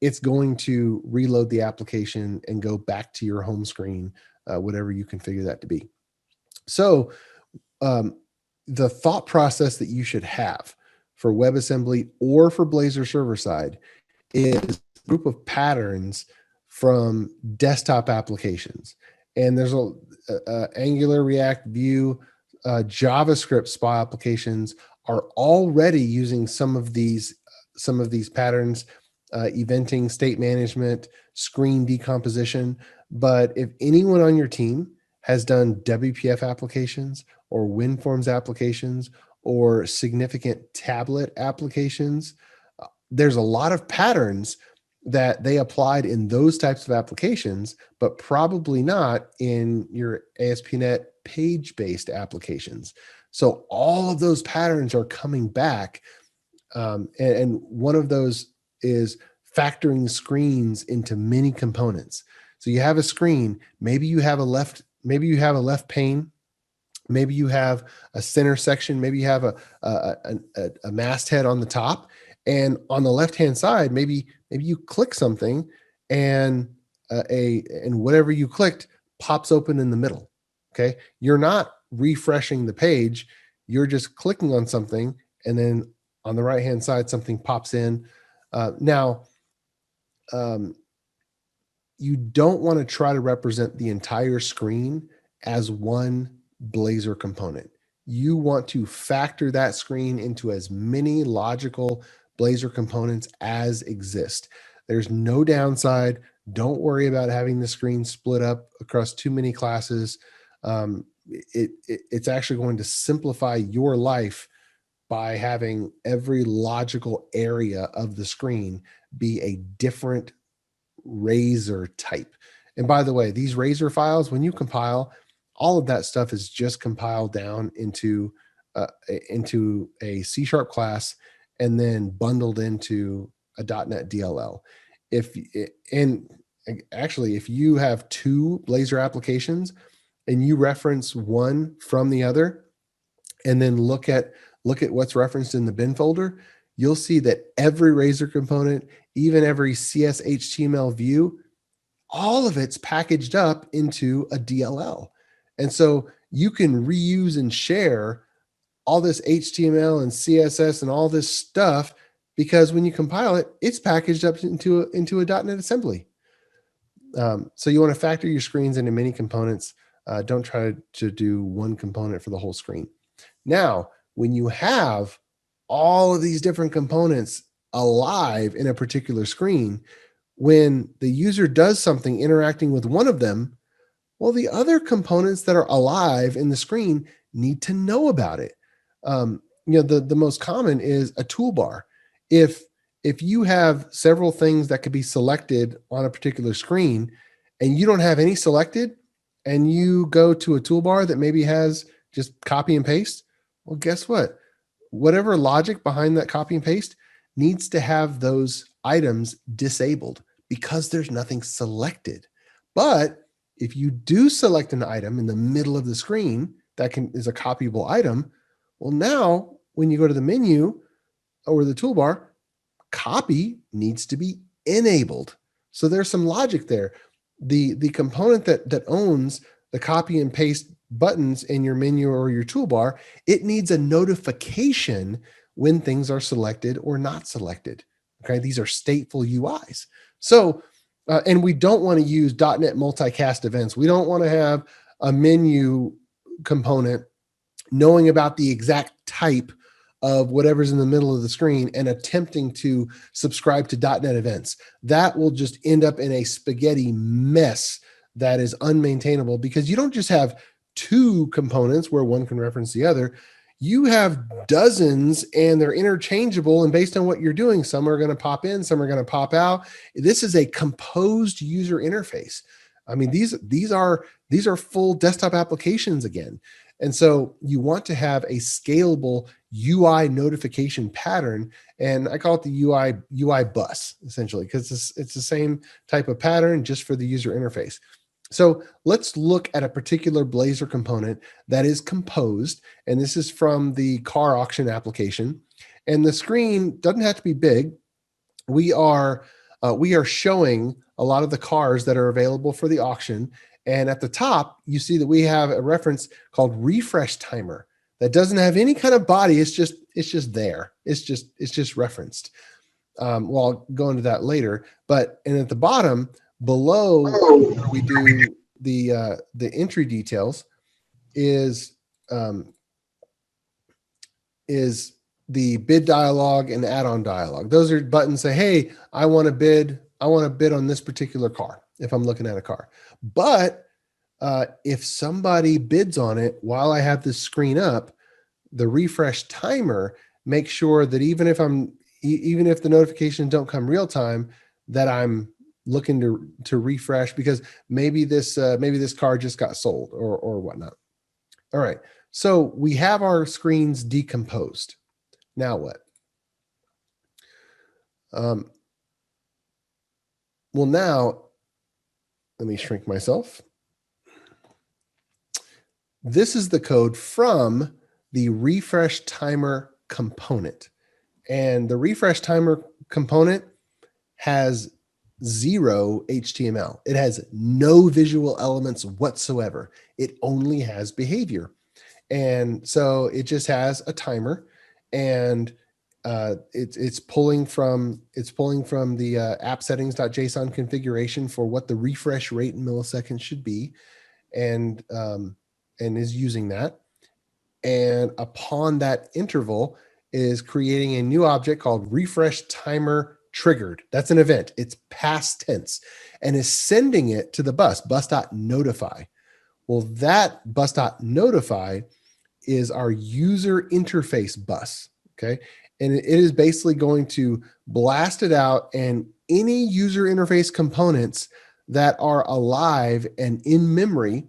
it's going to reload the application and go back to your home screen, whatever you configure that to be. So the thought process that you should have for WebAssembly or for Blazor server side is a group of patterns from desktop applications. And there's a Angular, React, Vue, JavaScript SPA applications are already using some of these patterns, eventing, state management, screen decomposition. But if anyone on your team has done WPF applications or WinForms applications or significant tablet applications, there's a lot of patterns that they applied in those types of applications, but probably not in your ASP.NET page-based applications. So all of those patterns are coming back. And one of those is factoring screens into many components. So you have a screen, maybe you have a left pane, maybe you have a center section, maybe you have a masthead on the top, and on the left-hand side, maybe you click something and whatever you clicked pops open in the middle. Okay. You're not refreshing the page. You're just clicking on something, and then on the right-hand side, something pops in. Now, you don't want to try to represent the entire screen as one Blazor component. You want to factor that screen into as many logical Blazor components as exist. There's no downside. Don't worry about having the screen split up across too many classes. It's actually going to simplify your life by having every logical area of the screen be a different Razor type. And by the way, these Razor files, when you compile, all of that stuff is just compiled down into a C# class and then bundled into a .NET DLL. If you have two Blazor applications and you reference one from the other, and then look at what's referenced in the bin folder, you'll see that every Razor component, even every CS HTML view, all of it's packaged up into a DLL. And so you can reuse and share all this HTML and CSS and all this stuff, because when you compile it, it's packaged up into a .NET assembly. So you want to factor your screens into many components. Don't try to do one component for the whole screen. Now, when you have all of these different components alive in a particular screen, when the user does something interacting with one of them, well, the other components that are alive in the screen need to know about it. The most common is a toolbar. If you have several things that could be selected on a particular screen and you don't have any selected, and you go to a toolbar that maybe has just copy and paste, well, guess what? Whatever logic behind that copy and paste needs to have those items disabled because there's nothing selected. But if you do select an item in the middle of the screen that is a copyable item, well, now when you go to the menu or the toolbar, copy needs to be enabled. So there's some logic there. The component that owns the copy and paste buttons in your menu or your toolbar, it needs a notification when things are selected or not selected. Okay, these are stateful UIs. So, and we don't want to use .NET multicast events. We don't want to have a menu component knowing about the exact type of whatever's in the middle of the screen and attempting to subscribe to .NET events. That will just end up in a spaghetti mess that is unmaintainable, because you don't just have two components where one can reference the other. You have dozens and they're interchangeable, and based on what you're doing, some are going to pop in, some are going to pop out. This is a composed user interface. I mean, these are full desktop applications again. And so you want to have a scalable UI notification pattern, and I call it the UI bus, essentially, because it's the same type of pattern just for the user interface. So let's look at a particular Blazor component that is composed, and this is from the car auction application. And the screen doesn't have to be big. We are showing a lot of the cars that are available for the auction. And at the top, you see that we have a reference called refresh timer that doesn't have any kind of body. It's just there. It's just referenced. Well, I'll go into that later. And at the bottom, below where we do the entry details is the bid dialog and add-on dialog. Those are buttons say, hey, I want to bid on this particular car if I'm looking at a car. But if somebody bids on it while I have this screen up, the refresh timer makes sure that even if the notifications don't come real time, that I'm looking to refresh, because maybe this car just got sold or whatnot. All right, so we have our screens decomposed. Now what? Well, now let me shrink myself. This is the code from the refresh timer component, and the refresh timer component has 0 HTML. It has no visual elements whatsoever. It only has behavior. And so it just has a timer, and it's pulling from the app settings.json configuration for what the refresh rate in milliseconds should be, and is using that. And upon that interval is creating a new object called refresh timer triggered. That's an event. It's past tense, and is sending it to the bus.notify. Well, that bus.notify is our user interface bus. Okay. And it is basically going to blast it out, and any user interface components that are alive and in memory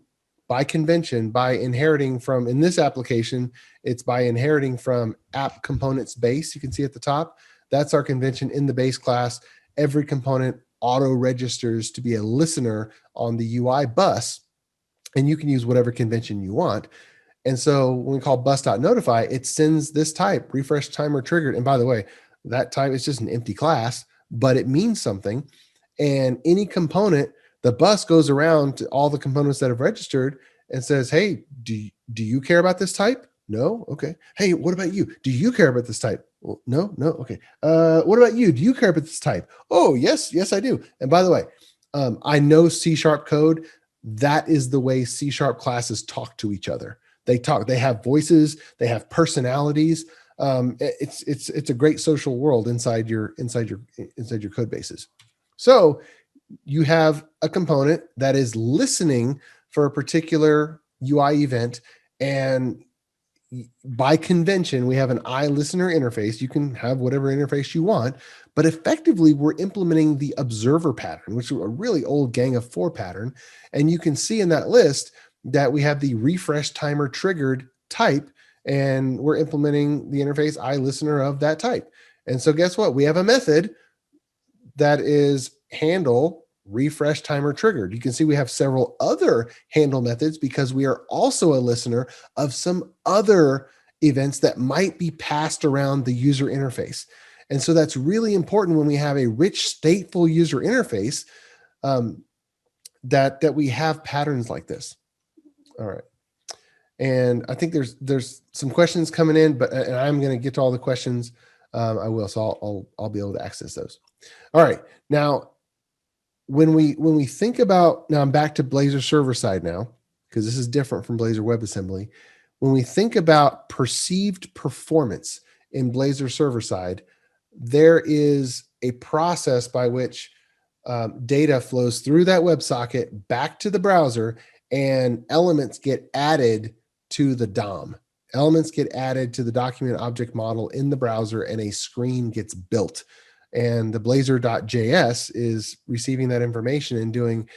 by convention, by inheriting from, in this application, it's by inheriting from app components base. You can see at the top, that's our convention in the base class. Every component auto registers to be a listener on the UI bus, and you can use whatever convention you want. And so when we call bus.notify, it sends this type, refresh timer triggered. And by the way, that type is just an empty class, but it means something. And any component, the bus goes around to all the components that have registered and says, hey, do you care about this type? No? Okay. Hey, what about you? Do you care about this type? Well, no? Okay. What about you? Do you care about this type? Oh, yes, I do. And by the way, I know C# code. That is the way C# classes talk to each other. They have voices, they have personalities. It's a great social world inside your code bases. So you have a component that is listening for a particular UI event, and by convention, we have an iListener interface. You can have whatever interface you want, but effectively we're implementing the observer pattern, which is a really old Gang of 4 pattern. And you can see in that list that we have the refresh timer triggered type, and we're implementing the interface iListener of that type. And so guess what? We have a method that is handle refresh timer triggered. You can see we have several other handle methods because we are also a listener of some other events that might be passed around the user interface. And so that's really important when we have a rich stateful user interface, that we have patterns like this. All right. And I think there's some questions coming in, and I'm going to get to all the questions. I will, so I'll be able to access those. All right. Now, when we think about, now I'm back to Blazor server side now, because this is different from Blazor WebAssembly. When we think about perceived performance in Blazor server side, there is a process by which data flows through that WebSocket back to the browser, and elements get added to the DOM. Elements get added to the document object model in the browser, and a screen gets built. And the Blazor.js is receiving that information and doing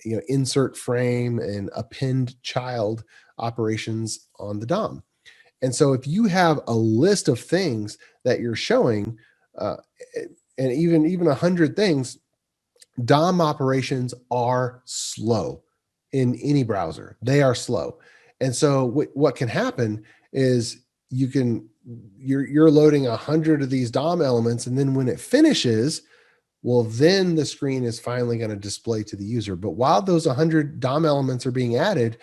insert frame and append child operations on the DOM. And so if you have a list of things that you're showing, and even 100 things, DOM operations are slow in any browser. They are slow. And so what can happen is you're loading 100 of these DOM elements, and then when it finishes, well, then the screen is finally going to display to the user. But while those 100 DOM elements are being added,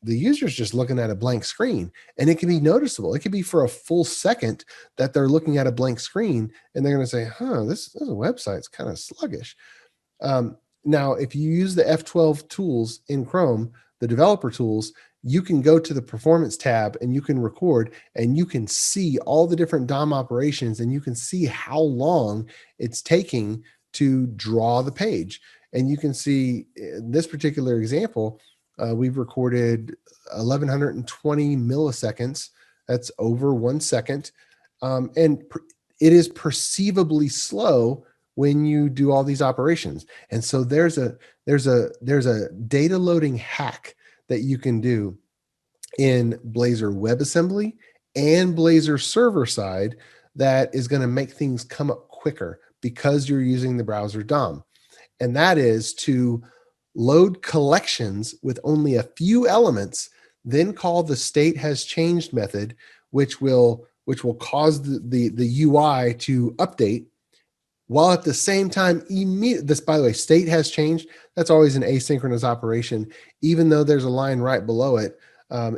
the user's just looking at a blank screen, and it can be noticeable. It could be for a full second that they're looking at a blank screen, and they're going to say, this website's kind of sluggish. Now, if you use the F12 tools in Chrome, the developer tools, you can go to the performance tab and you can record, and you can see all the different DOM operations, and you can see how long it's taking to draw the page. And you can see in this particular example, we've recorded 1120 milliseconds. That's over 1 second. And it is perceivably slow when you do all these operations. And so there's a data loading hack that you can do in Blazor WebAssembly and Blazor server side that is going to make things come up quicker because you're using the browser DOM. And that is to load collections with only a few elements, then call the state has changed method, which will cause the UI to update, while at the same time, this, by the way, state has changed. That's always an asynchronous operation. Even though there's a line right below it,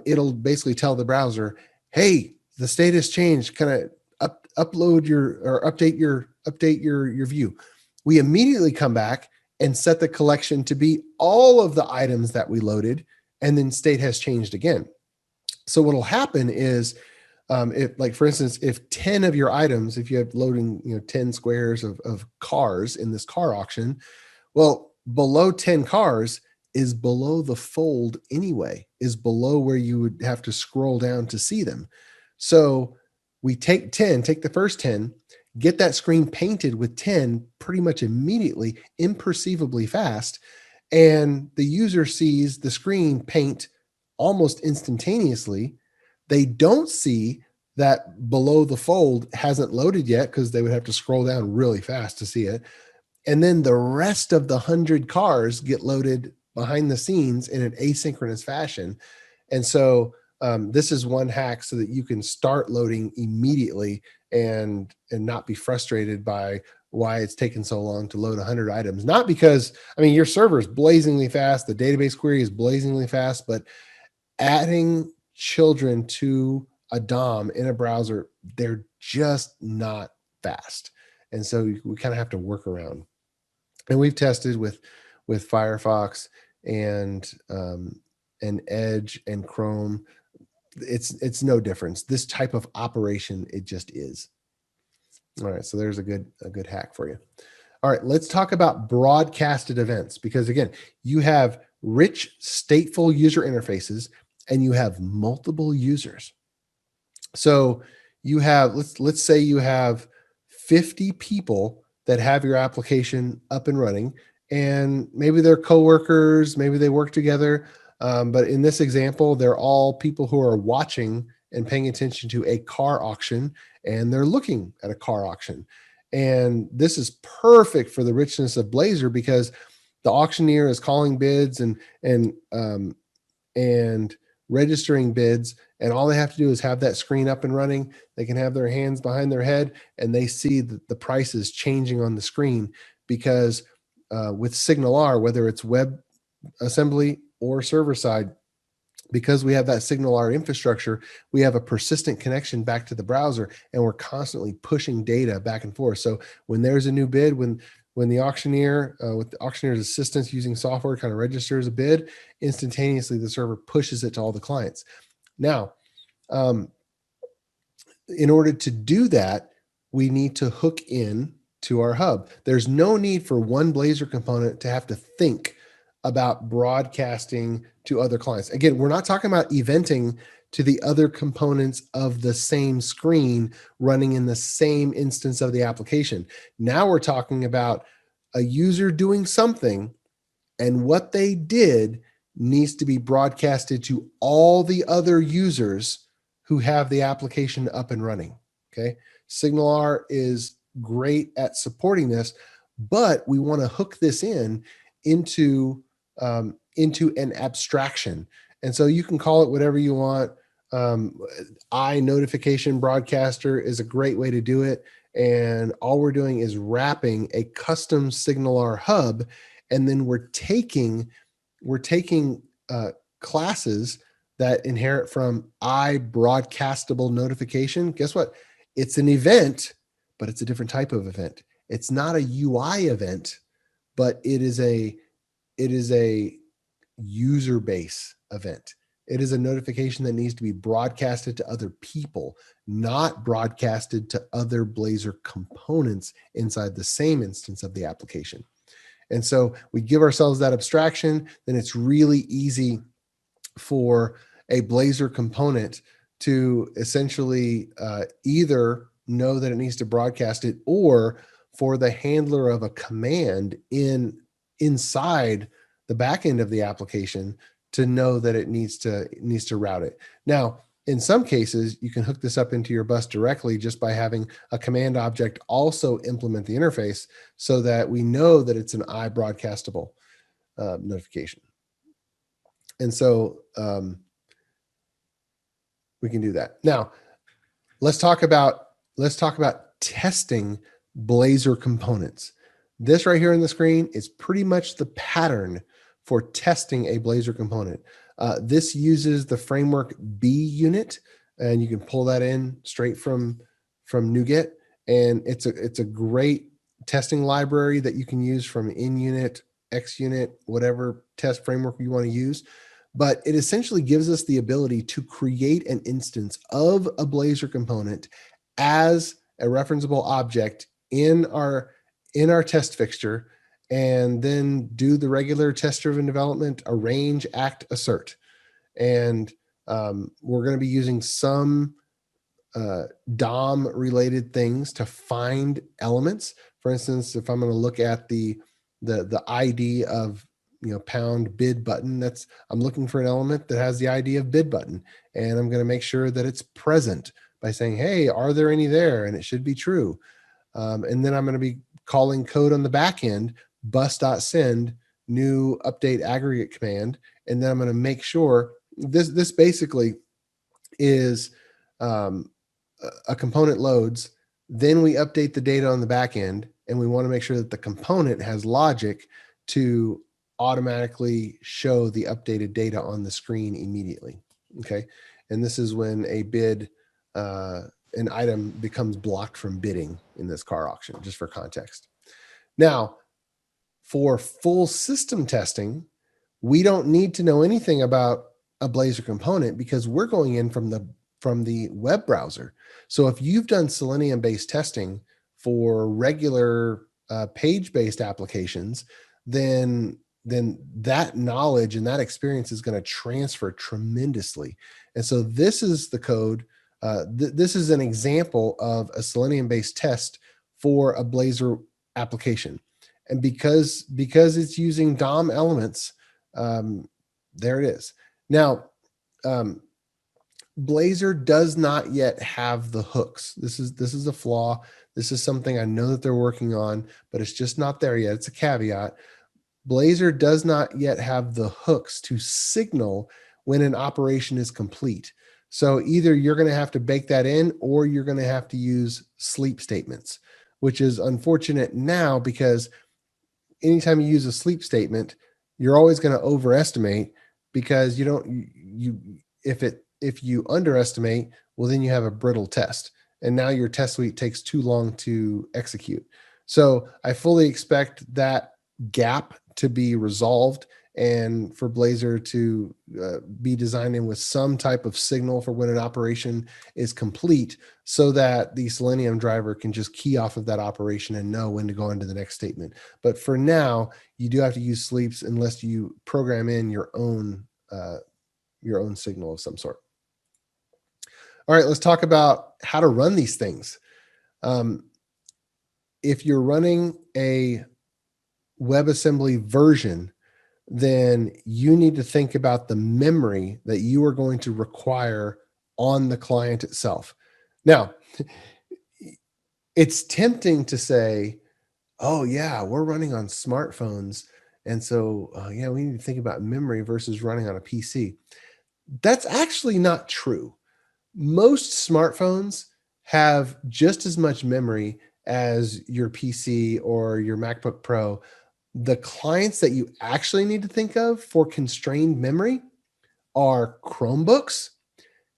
it'll basically tell the browser, hey, the state has changed. Kind of upload or update your view. We immediately come back and set the collection to be all of the items that we loaded, and then state has changed again. So what'll happen is, if, like, for instance, if 10 of your items, if you have loading 10 squares of cars in this car auction, well, below 10 cars is below the fold anyway, is below where you would have to scroll down to see them. So we take the first 10, get that screen painted with 10 pretty much immediately, imperceivably fast, and the user sees the screen paint almost instantaneously. They don't see that below the fold hasn't loaded yet because they would have to scroll down really fast to see it. And then the rest of the 100 cars get loaded behind the scenes in an asynchronous fashion. And so this is one hack so that you can start loading immediately and not be frustrated by why it's taken so long to load 100 items. Not because, your server is blazingly fast, the database query is blazingly fast, but adding children to a DOM in a browser, they're just not fast. And so we kind of have to work around. And we've tested with Firefox and Edge and Chrome. It's no difference. This type of operation, it just is. All right, so there's a good hack for you. All right, let's talk about broadcasted events, because again, you have rich stateful user interfaces and you have multiple users. So you have, let's say you have 50 people that have your application up and running, and maybe they're coworkers, maybe they work together. But in this example, they're all people who are watching and paying attention to a car auction, and they're looking at a car auction. And this is perfect for the richness of Blazor, because the auctioneer is calling bids and registering bids, and all they have to do is have that screen up and running. They can have their hands behind their head and they see the prices changing on the screen, because with SignalR, whether it's web assembly or server side, because we have that SignalR infrastructure, we have a persistent connection back to the browser, and we're constantly pushing data back and forth. So when there's a new bid, when the auctioneer, with the auctioneer's assistance using software, kind of registers a bid, instantaneously the server pushes it to all the clients. Now, in order to do that, we need to hook in to our hub. There's no need for one Blazor component to have to think about broadcasting to other clients. Again, we're not talking about eventing to the other components of the same screen running in the same instance of the application. Now we're talking about a user doing something, and what they did needs to be broadcasted to all the other users who have the application up and running. Okay. SignalR is great at supporting this, but we want to hook this into an abstraction. And so you can call it whatever you want. iNotification Broadcaster is a great way to do it. And all we're doing is wrapping a custom SignalR hub, and then we're taking classes that inherit from iBroadcastable notification. Guess what? It's an event, but it's a different type of event. It's not a UI event, but it is a user base event. It is a notification that needs to be broadcasted to other people, not broadcasted to other Blazor components inside the same instance of the application. And so we give ourselves that abstraction, then it's really easy for a Blazor component to essentially either know that it needs to broadcast it, or for the handler of a command inside the back end of the application to know that it needs to route it. Now, in some cases, you can hook this up into your bus directly just by having a command object also implement the interface, so that we know that it's an iBroadcastable notification. And so we can do that. Now, let's talk about testing Blazor components. This right here on the screen is pretty much the pattern for testing a Blazor component. This uses the framework bunit, and you can pull that in straight from NuGet. And it's a great testing library that you can use from InUnit, XUnit, whatever test framework you want to use. But it essentially gives us the ability to create an instance of a Blazor component as a referenceable object in our test fixture, and then do the regular test-driven development, arrange, act, assert. And we're going to be using some DOM-related things to find elements. For instance, if I'm going to look at the ID of pound bid button, I'm looking for an element that has the ID of bid button, and I'm going to make sure that it's present by saying, hey, are there any there? And it should be true. And then I'm going to be calling code on the back end, bus.send new update aggregate command. And then I'm going to make sure this basically is a component loads. Then we update the data on the back end, and we want to make sure that the component has logic to automatically show the updated data on the screen immediately. Okay. And this is when a bid, an item becomes blocked from bidding in this car auction, just for context. Now, for full system testing, we don't need to know anything about a Blazor component, because we're going in from the web browser. So if you've done Selenium-based testing for regular page-based applications, then that knowledge and that experience is going to transfer tremendously. And so this is the code. This is an example of a Selenium-based test for a Blazor application. And because it's using DOM elements, there it is. Now, Blazor does not yet have the hooks. This is a flaw. This is something I know that they're working on, but it's just not there yet. It's a caveat. Blazor does not yet have the hooks to signal when an operation is complete. So either you're going to have to bake that in, or you're going to have to use sleep statements, which is unfortunate now, because anytime you use a sleep statement, you're always going to overestimate, because if you underestimate, well, then you have a brittle test, and now your test suite takes too long to execute. So I fully expect that gap to be resolved, and for Blazor to be designed in with some type of signal for when an operation is complete, so that the Selenium driver can just key off of that operation and know when to go into the next statement. But for now, you do have to use sleeps unless you program in your own signal of some sort. All right, let's talk about how to run these things. If you're running a WebAssembly version, then you need to think about the memory that you are going to require on the client itself. Now, it's tempting to say, oh yeah, we're running on smartphones, and so yeah, we need to think about memory versus running on a PC. That's actually not true. Most smartphones have just as much memory as your PC or your MacBook Pro. The clients that you actually need to think of for constrained memory are Chromebooks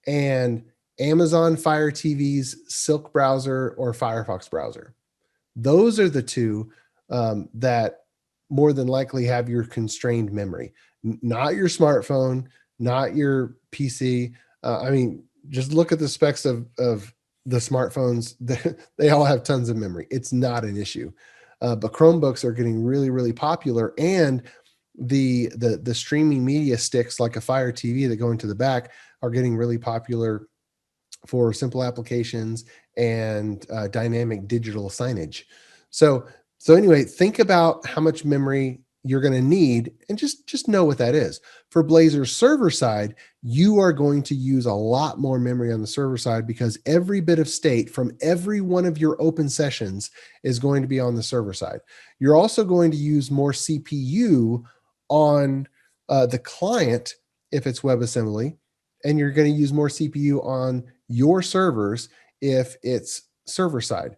and Amazon Fire TV's Silk browser or Firefox browser. Those are the two that more than likely have your constrained memory, not your smartphone, not your PC. I mean, just look at the specs of the smartphones. They all have tons of memory. It's not an issue. But Chromebooks are getting really, really popular, and the streaming media sticks like a Fire TV that go into the back are getting really popular for simple applications and dynamic digital signage. So anyway, think about how much memory you're going to need, and just know what that is. For Blazor's server side, you are going to use a lot more memory on the server side, because every bit of state from every one of your open sessions is going to be on the server side. You're also going to use more CPU on the client if it's WebAssembly, and you're going to use more CPU on your servers if it's server side.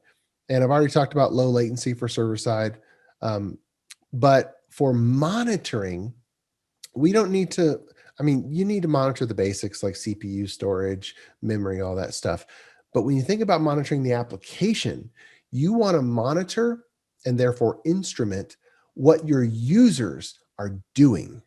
And I've already talked about low latency for server side, but for monitoring, we don't need to, you need to monitor the basics like CPU, storage, memory, all that stuff. But when you think about monitoring the application, you want to monitor and therefore instrument what your users are doing.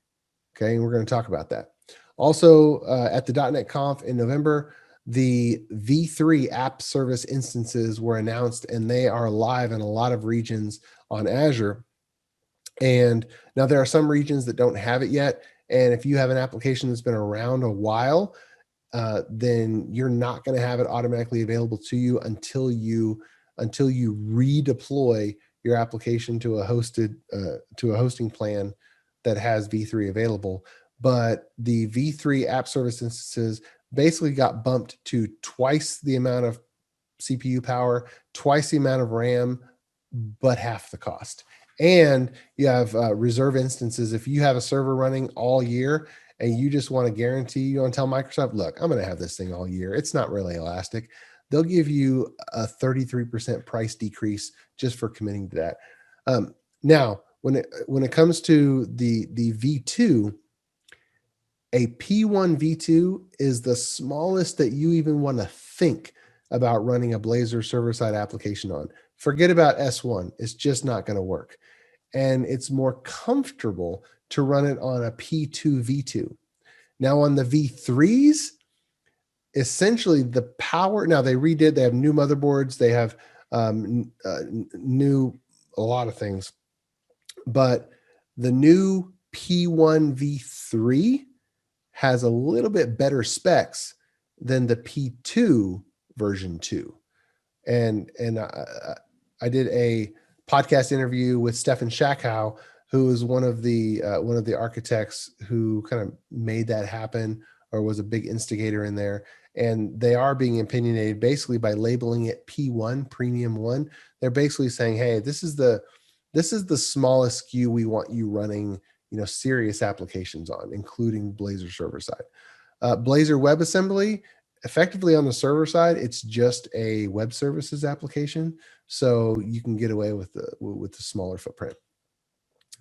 Okay, and we're going to talk about that. Also, at the .NET Conf in November, the V3 app service instances were announced, and they are live in a lot of regions on Azure. And now there are some regions that don't have it yet. And if you have an application that's been around a while, then you're not going to have it automatically available to you until you redeploy your application to a hosting plan that has V3 available. But the V3 app service instances basically got bumped to twice the amount of CPU power, twice the amount of RAM, but half the cost. And you have reserve instances. If you have a server running all year and you just want to guarantee, you want to tell Microsoft, look, I'm going to have this thing all year, it's not really elastic, they'll give you a 33% price decrease just for committing to that. Now, when it comes to the V2, a P1 V2 is the smallest that you even want to think about running a Blazor server-side application on. Forget about S1. It's just not going to work. And it's more comfortable to run it on a P2 V2. Now on the V3s, essentially the power, now they have new motherboards, they have new a lot of things. But the new P1 V3 has a little bit better specs than the P2 version 2. And I did a podcast interview with Stefan Shackhow, who is one of the architects who kind of made that happen, or was a big instigator in there. And they are being opinionated basically by labeling it P1, Premium 1. They're basically saying, hey, this is the smallest SKU we want you running, serious applications on, including Blazor server side. Blazor WebAssembly, effectively on the server side, it's just a web services application, so you can get away with the smaller footprint.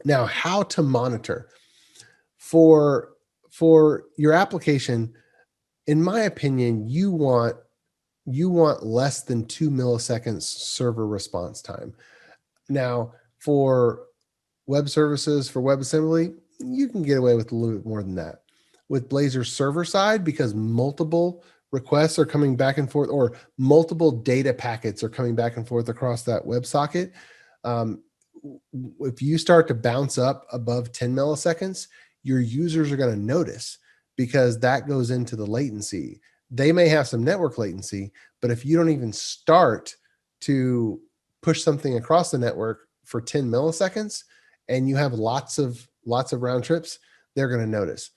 Now, how to monitor for your application? In my opinion, you want less than 2 milliseconds server response time. Now, for web services, for WebAssembly, you can get away with a little bit more than that. With Blazor server side, because multiple requests are coming back and forth, or multiple data packets are coming back and forth across that WebSocket, if you start to bounce up above 10 milliseconds, your users are going to notice, because that goes into the latency. They may have some network latency, but if you don't even start to push something across the network for 10 milliseconds and you have lots of round trips, they're going to notice.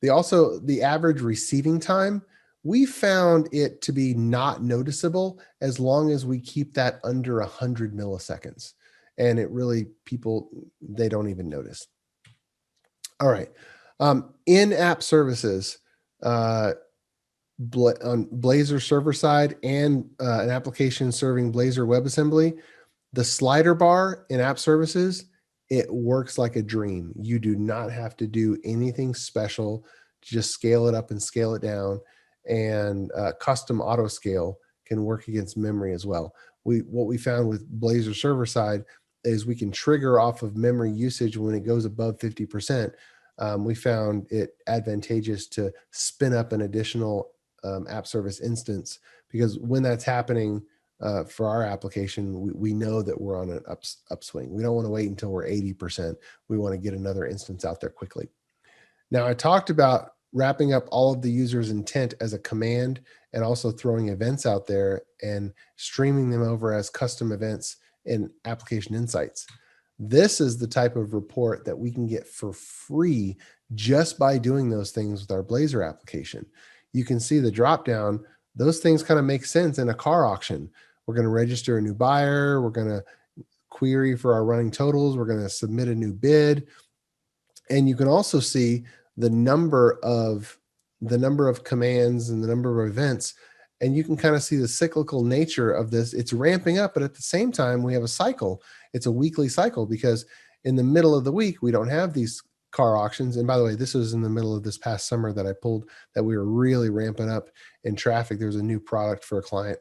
The average receiving time, we found it to be not noticeable as long as we keep that under 100 milliseconds. And it really, they don't even notice. All right. In-app services, on Blazor server side and an application serving Blazor WebAssembly, the slider bar in app services, it works like a dream. You do not have to do anything special. Just scale it up and scale it down. And custom auto scale can work against memory as well. What we found with Blazor server side is we can trigger off of memory usage when it goes above 50%. We found it advantageous to spin up an additional app service instance, because when that's happening for our application, we know that we're on an upswing. We don't want to wait until we're 80%. We want to get another instance out there quickly. Now, I talked about wrapping up all of the user's intent as a command, and also throwing events out there and streaming them over as custom events in application insights. This is the type of report that we can get for free just by doing those things with our Blazor application. You can see the drop down. Those things kind of make sense in a car auction. We're going to register a new buyer. We're going to query for our running totals. We're going to submit a new bid. And you can also see the number of commands and the number of events. And you can kind of see the cyclical nature of this. It's ramping up, but at the same time, we have a cycle. It's a weekly cycle, because in the middle of the week, we don't have these car auctions. And by the way, this was in the middle of this past summer that I pulled, that we were really ramping up in traffic. There was a new product for a client.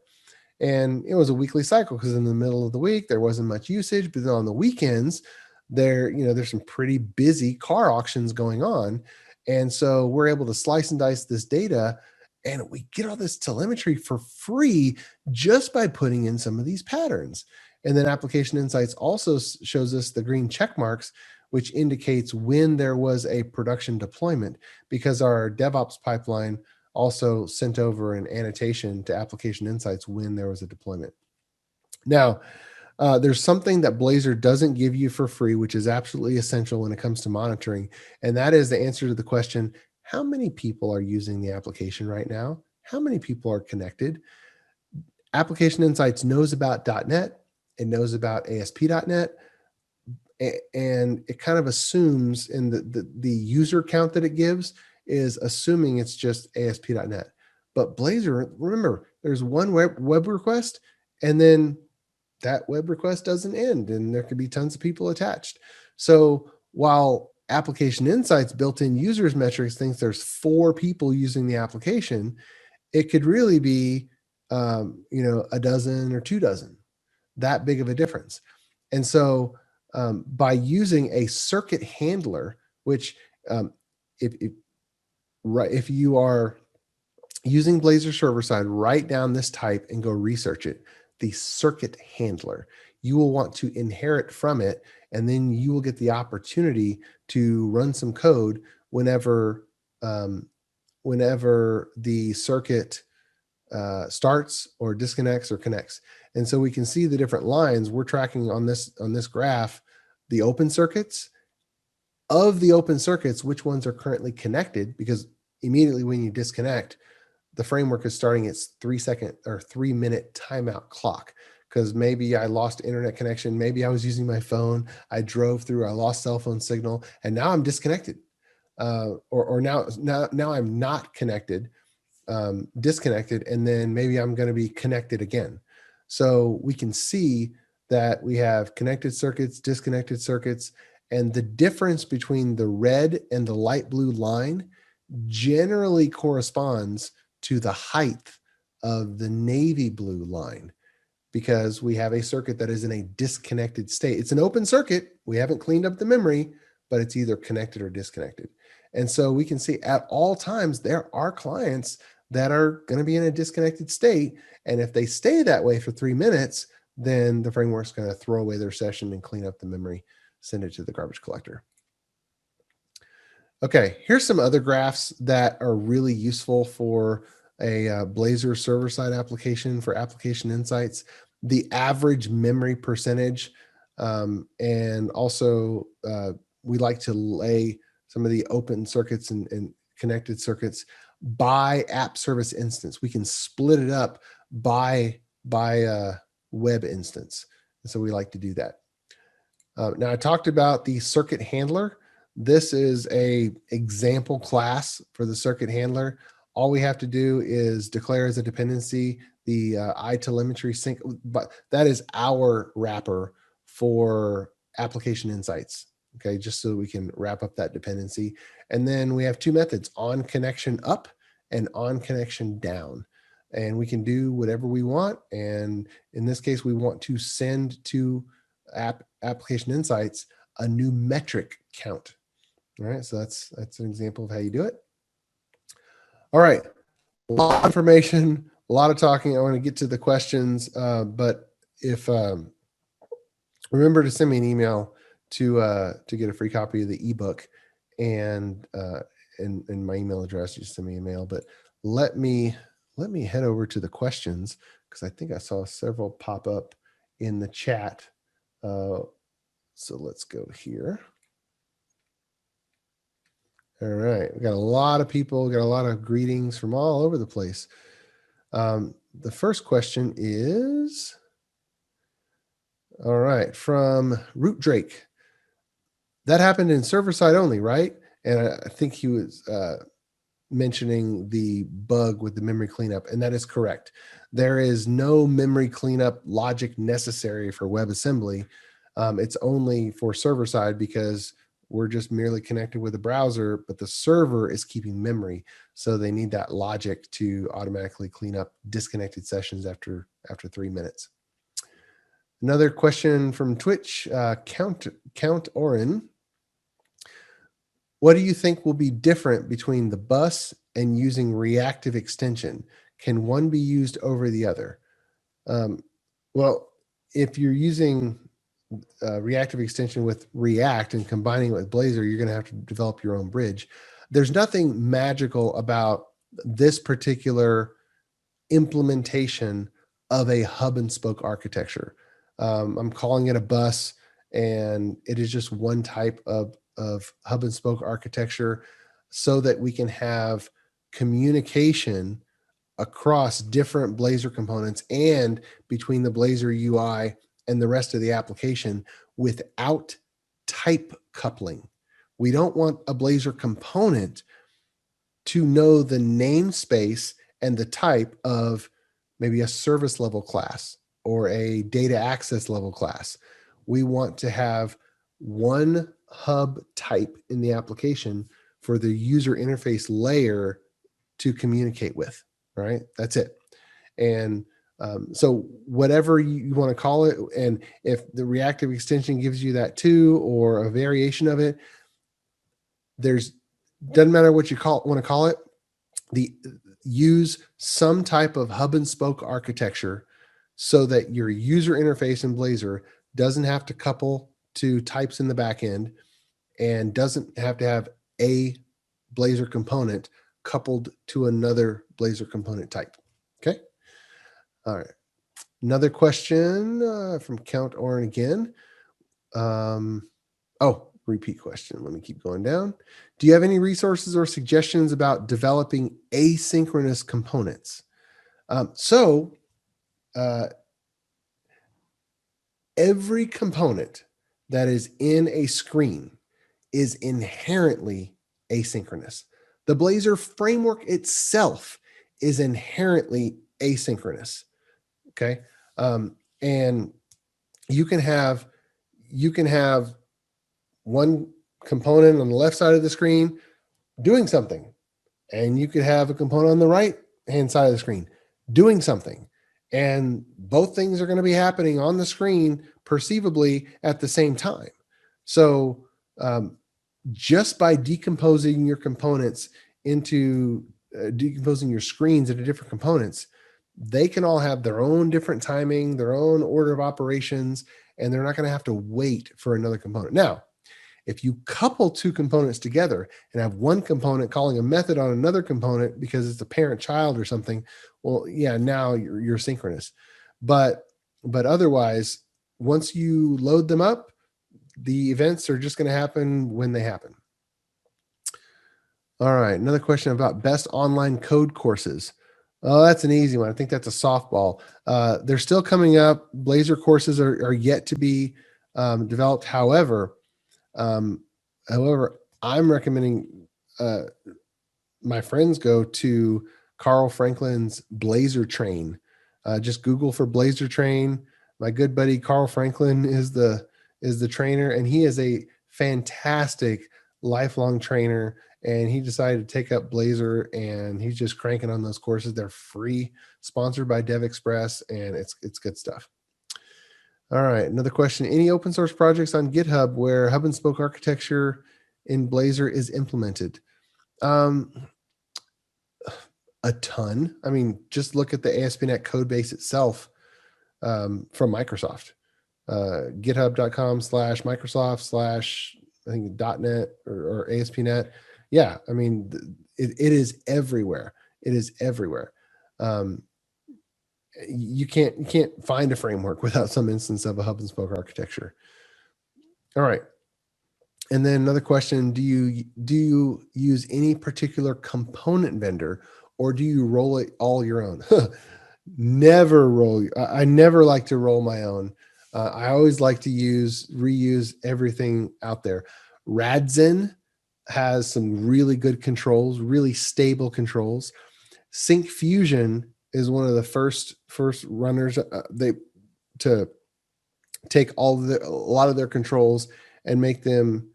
And it was a weekly cycle, because in the middle of the week, there wasn't much usage. But then on the weekends, there's some pretty busy car auctions going on. And so we're able to slice and dice this data, and we get all this telemetry for free just by putting in some of these patterns. And then Application Insights also shows us the green check marks, which indicates when there was a production deployment, because our DevOps pipeline also sent over an annotation to Application Insights when there was a deployment. Now, there's something that Blazor doesn't give you for free, which is absolutely essential when it comes to monitoring. And that is the answer to the question, how many people are using the application right now? How many people are connected? Application Insights knows about .NET. It knows about ASP.NET. And it kind of assumes, in the user count that it gives is assuming it's just ASP.NET. But Blazor, remember, there's one web request, and then that web request doesn't end, and there could be tons of people attached. So while Application Insights built-in users metrics thinks there's 4 people using the application, it could really be, a dozen or 2 dozen, that big of a difference. And so by using a circuit handler, which if you are using Blazor server side, write down this type and go research it. The circuit handler. you will want to inherit from it, and then you will get the opportunity to run some code whenever the circuit starts or disconnects or connects. And so we can see the different lines we're tracking on this graph, the open circuits. Of the open circuits, which ones are currently connected? Because immediately when you disconnect, the framework is starting its 3-second or 3-minute timeout clock. Because maybe I lost internet connection, maybe I was using my phone, I drove through, I lost cell phone signal, and now I'm disconnected. Or now I'm not connected, disconnected, and then maybe I'm going to be connected again. So we can see that we have connected circuits, disconnected circuits, and the difference between the red and the light blue line generally corresponds to the height of the navy blue line, because we have a circuit that is in a disconnected state. It's an open circuit. We haven't cleaned up the memory, but it's either connected or disconnected. And so we can see at all times there are clients that are going to be in a disconnected state. And if they stay that way for 3 minutes, then the framework's going to throw away their session and clean up the memory, send it to the garbage collector. Okay, here's some other graphs that are really useful for a Blazor server-side application for application insights. The average memory percentage, and also we like to lay some of the open circuits and connected circuits by app service instance. We can split it up by web instance. And so we like to do that. Now I talked about the circuit handler. This is a example class for the circuit handler. All we have to do is declare as a dependency the iTelemetry sync, but that is our wrapper for application insights. Okay, just so we can wrap up that dependency. And then we have two methods, on connection up and on connection down. And we can do whatever we want. And in this case, we want to send to application insights a new metric count. All right, so that's an example of how you do it. All right, a lot of information, a lot of talking. I want to get to the questions, but if remember to send me an email to get a free copy of the ebook, and my email address. Just send me an email. But let me head over to the questions, because I think I saw several pop up in the chat. So let's go here. All right, we got a lot of people, got a lot of greetings from all over the place. The first question is, all right, from Root Drake. That happened in server side only, right? And I think he was mentioning the bug with the memory cleanup, and that is correct. There is no memory cleanup logic necessary for WebAssembly. It's only for server side because we're just merely connected with a browser, but the server is keeping memory. So they need that logic to automatically clean up disconnected sessions after 3 minutes. Another question from Twitch, Count Oren. What do you think will be different between the bus and using reactive extension? Can one be used over the other? Well, if you're using reactive extension with React and combining it with Blazor, you're going to have to develop your own bridge. There's nothing magical about this particular implementation of a hub and spoke architecture. I'm calling it a bus, and it is just one type of hub and spoke architecture so that we can have communication across different Blazor components and between the Blazor UI and the rest of the application without type coupling. We don't want a Blazor component to know the namespace and the type of maybe a service level class or a data access level class. We want to have one hub type in the application for the user interface layer to communicate with, right? That's it. And so whatever you want to call it, and if the reactive extension gives you that too, or a variation of it, doesn't matter what you want to call it, use some type of hub and spoke architecture so that your user interface in Blazor doesn't have to couple to types in the back end and doesn't have to have a Blazor component coupled to another Blazor component type. Okay. All right. Another question from Count Oren again. Repeat question. Let me keep going down. Do you have any resources or suggestions about developing asynchronous components? Every component that is in a screen is inherently asynchronous. The Blazor framework itself is inherently asynchronous. Okay. And you can have one component on the left side of the screen doing something, and you could have a component on the right hand side of the screen doing something, and both things are going to be happening on the screen perceivably at the same time. So just by decomposing your components into decomposing your screens into different components, they can all have their own different timing, their own order of operations, and they're not going to have to wait for another component. Now, if you couple two components together and have one component calling a method on another component because it's a parent-child or something, well, yeah, now you're synchronous. But otherwise, once you load them up, the events are just going to happen when they happen. All right, another question about best online code courses. Oh, that's an easy one. I think that's a softball. They're still coming up. Blazor courses are yet to be developed. However, I'm recommending my friends go to Carl Franklin's Blazor Train. Just Google for Blazor Train. My good buddy Carl Franklin is the trainer, and he is a fantastic lifelong trainer. And he decided to take up Blazor, and he's just cranking on those courses. They're free, sponsored by DevExpress, and it's good stuff. All right, another question. Any open source projects on GitHub where hub and spoke architecture in Blazor is implemented? A ton. I mean, just look at the ASP.NET code base itself from Microsoft. GitHub.com/Microsoft/ I think .NET or ASP.NET. Yeah, I mean, it is everywhere. It is everywhere. You can't find a framework without some instance of a hub and spoke architecture. All right. And then another question, do you use any particular component vendor, or do you roll it all your own? I never like to roll my own. I always like to reuse everything out there. Radzen has some really good controls, really stable controls. Sync Fusion is one of the first runners to take a lot of their controls and make them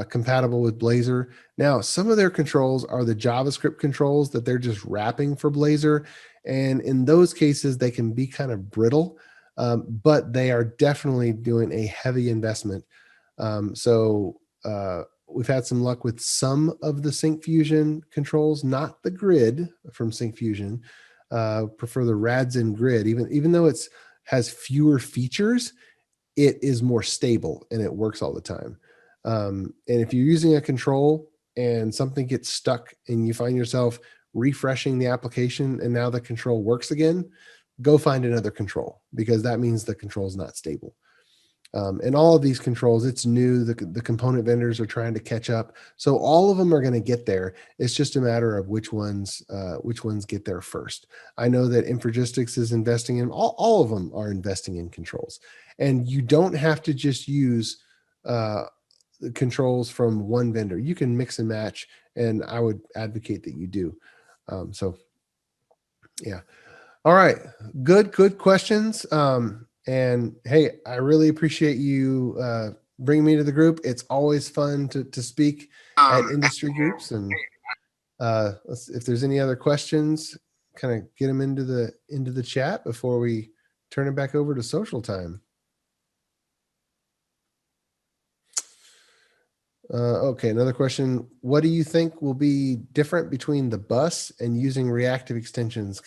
compatible with Blazor. Now, some of their controls are the JavaScript controls that they're just wrapping for Blazor, and in those cases, they can be kind of brittle, but they are definitely doing a heavy investment. We've had some luck with some of the Sync Fusion controls, not the grid from Sync Fusion. Prefer the Radzen grid, even though it's has fewer features, it is more stable and it works all the time. And if you're using a control and something gets stuck and you find yourself refreshing the application and now the control works again, go find another control, because that means the control is not stable. And all of these controls, it's new. The component vendors are trying to catch up. So all of them are going to get there. It's just a matter of which ones get there first. I know that Infragistics is investing in, all of them are investing in controls. And you don't have to just use the controls from one vendor. You can mix and match, and I would advocate that you do. Yeah. All right. Good questions. And hey, I really appreciate you bringing me to the group. It's always fun to speak at industry groups. And if there's any other questions, kind of get them into the chat before we turn it back over to social time. Okay, another question. What do you think will be different between the bus and using reactive extensions?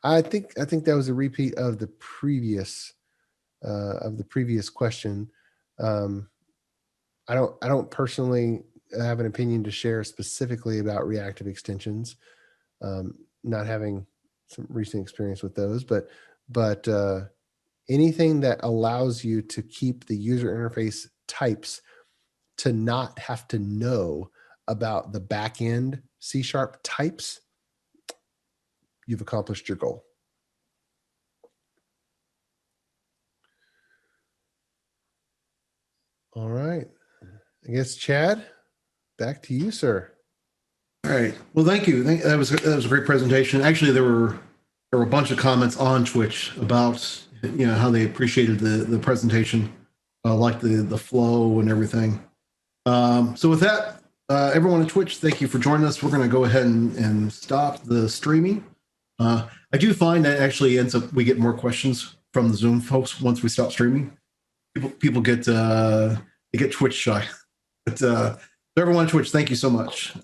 I think that was a repeat of the previous question. I don't personally have an opinion to share specifically about reactive extensions, not having some recent experience with those, but anything that allows you to keep the user interface types to not have to know about the back end C# types, you've accomplished your goal. All right. I guess, Chad, back to you, sir. All right. Well, thank you. That was a great presentation. Actually, there were a bunch of comments on Twitch about how they appreciated the presentation, like the flow and everything. So with that, everyone on Twitch, thank you for joining us. We're going to go ahead and stop the streaming. I do find that actually ends up we get more questions from the Zoom folks once we stop streaming. People get they get Twitch shy. But everyone on Twitch, thank you so much.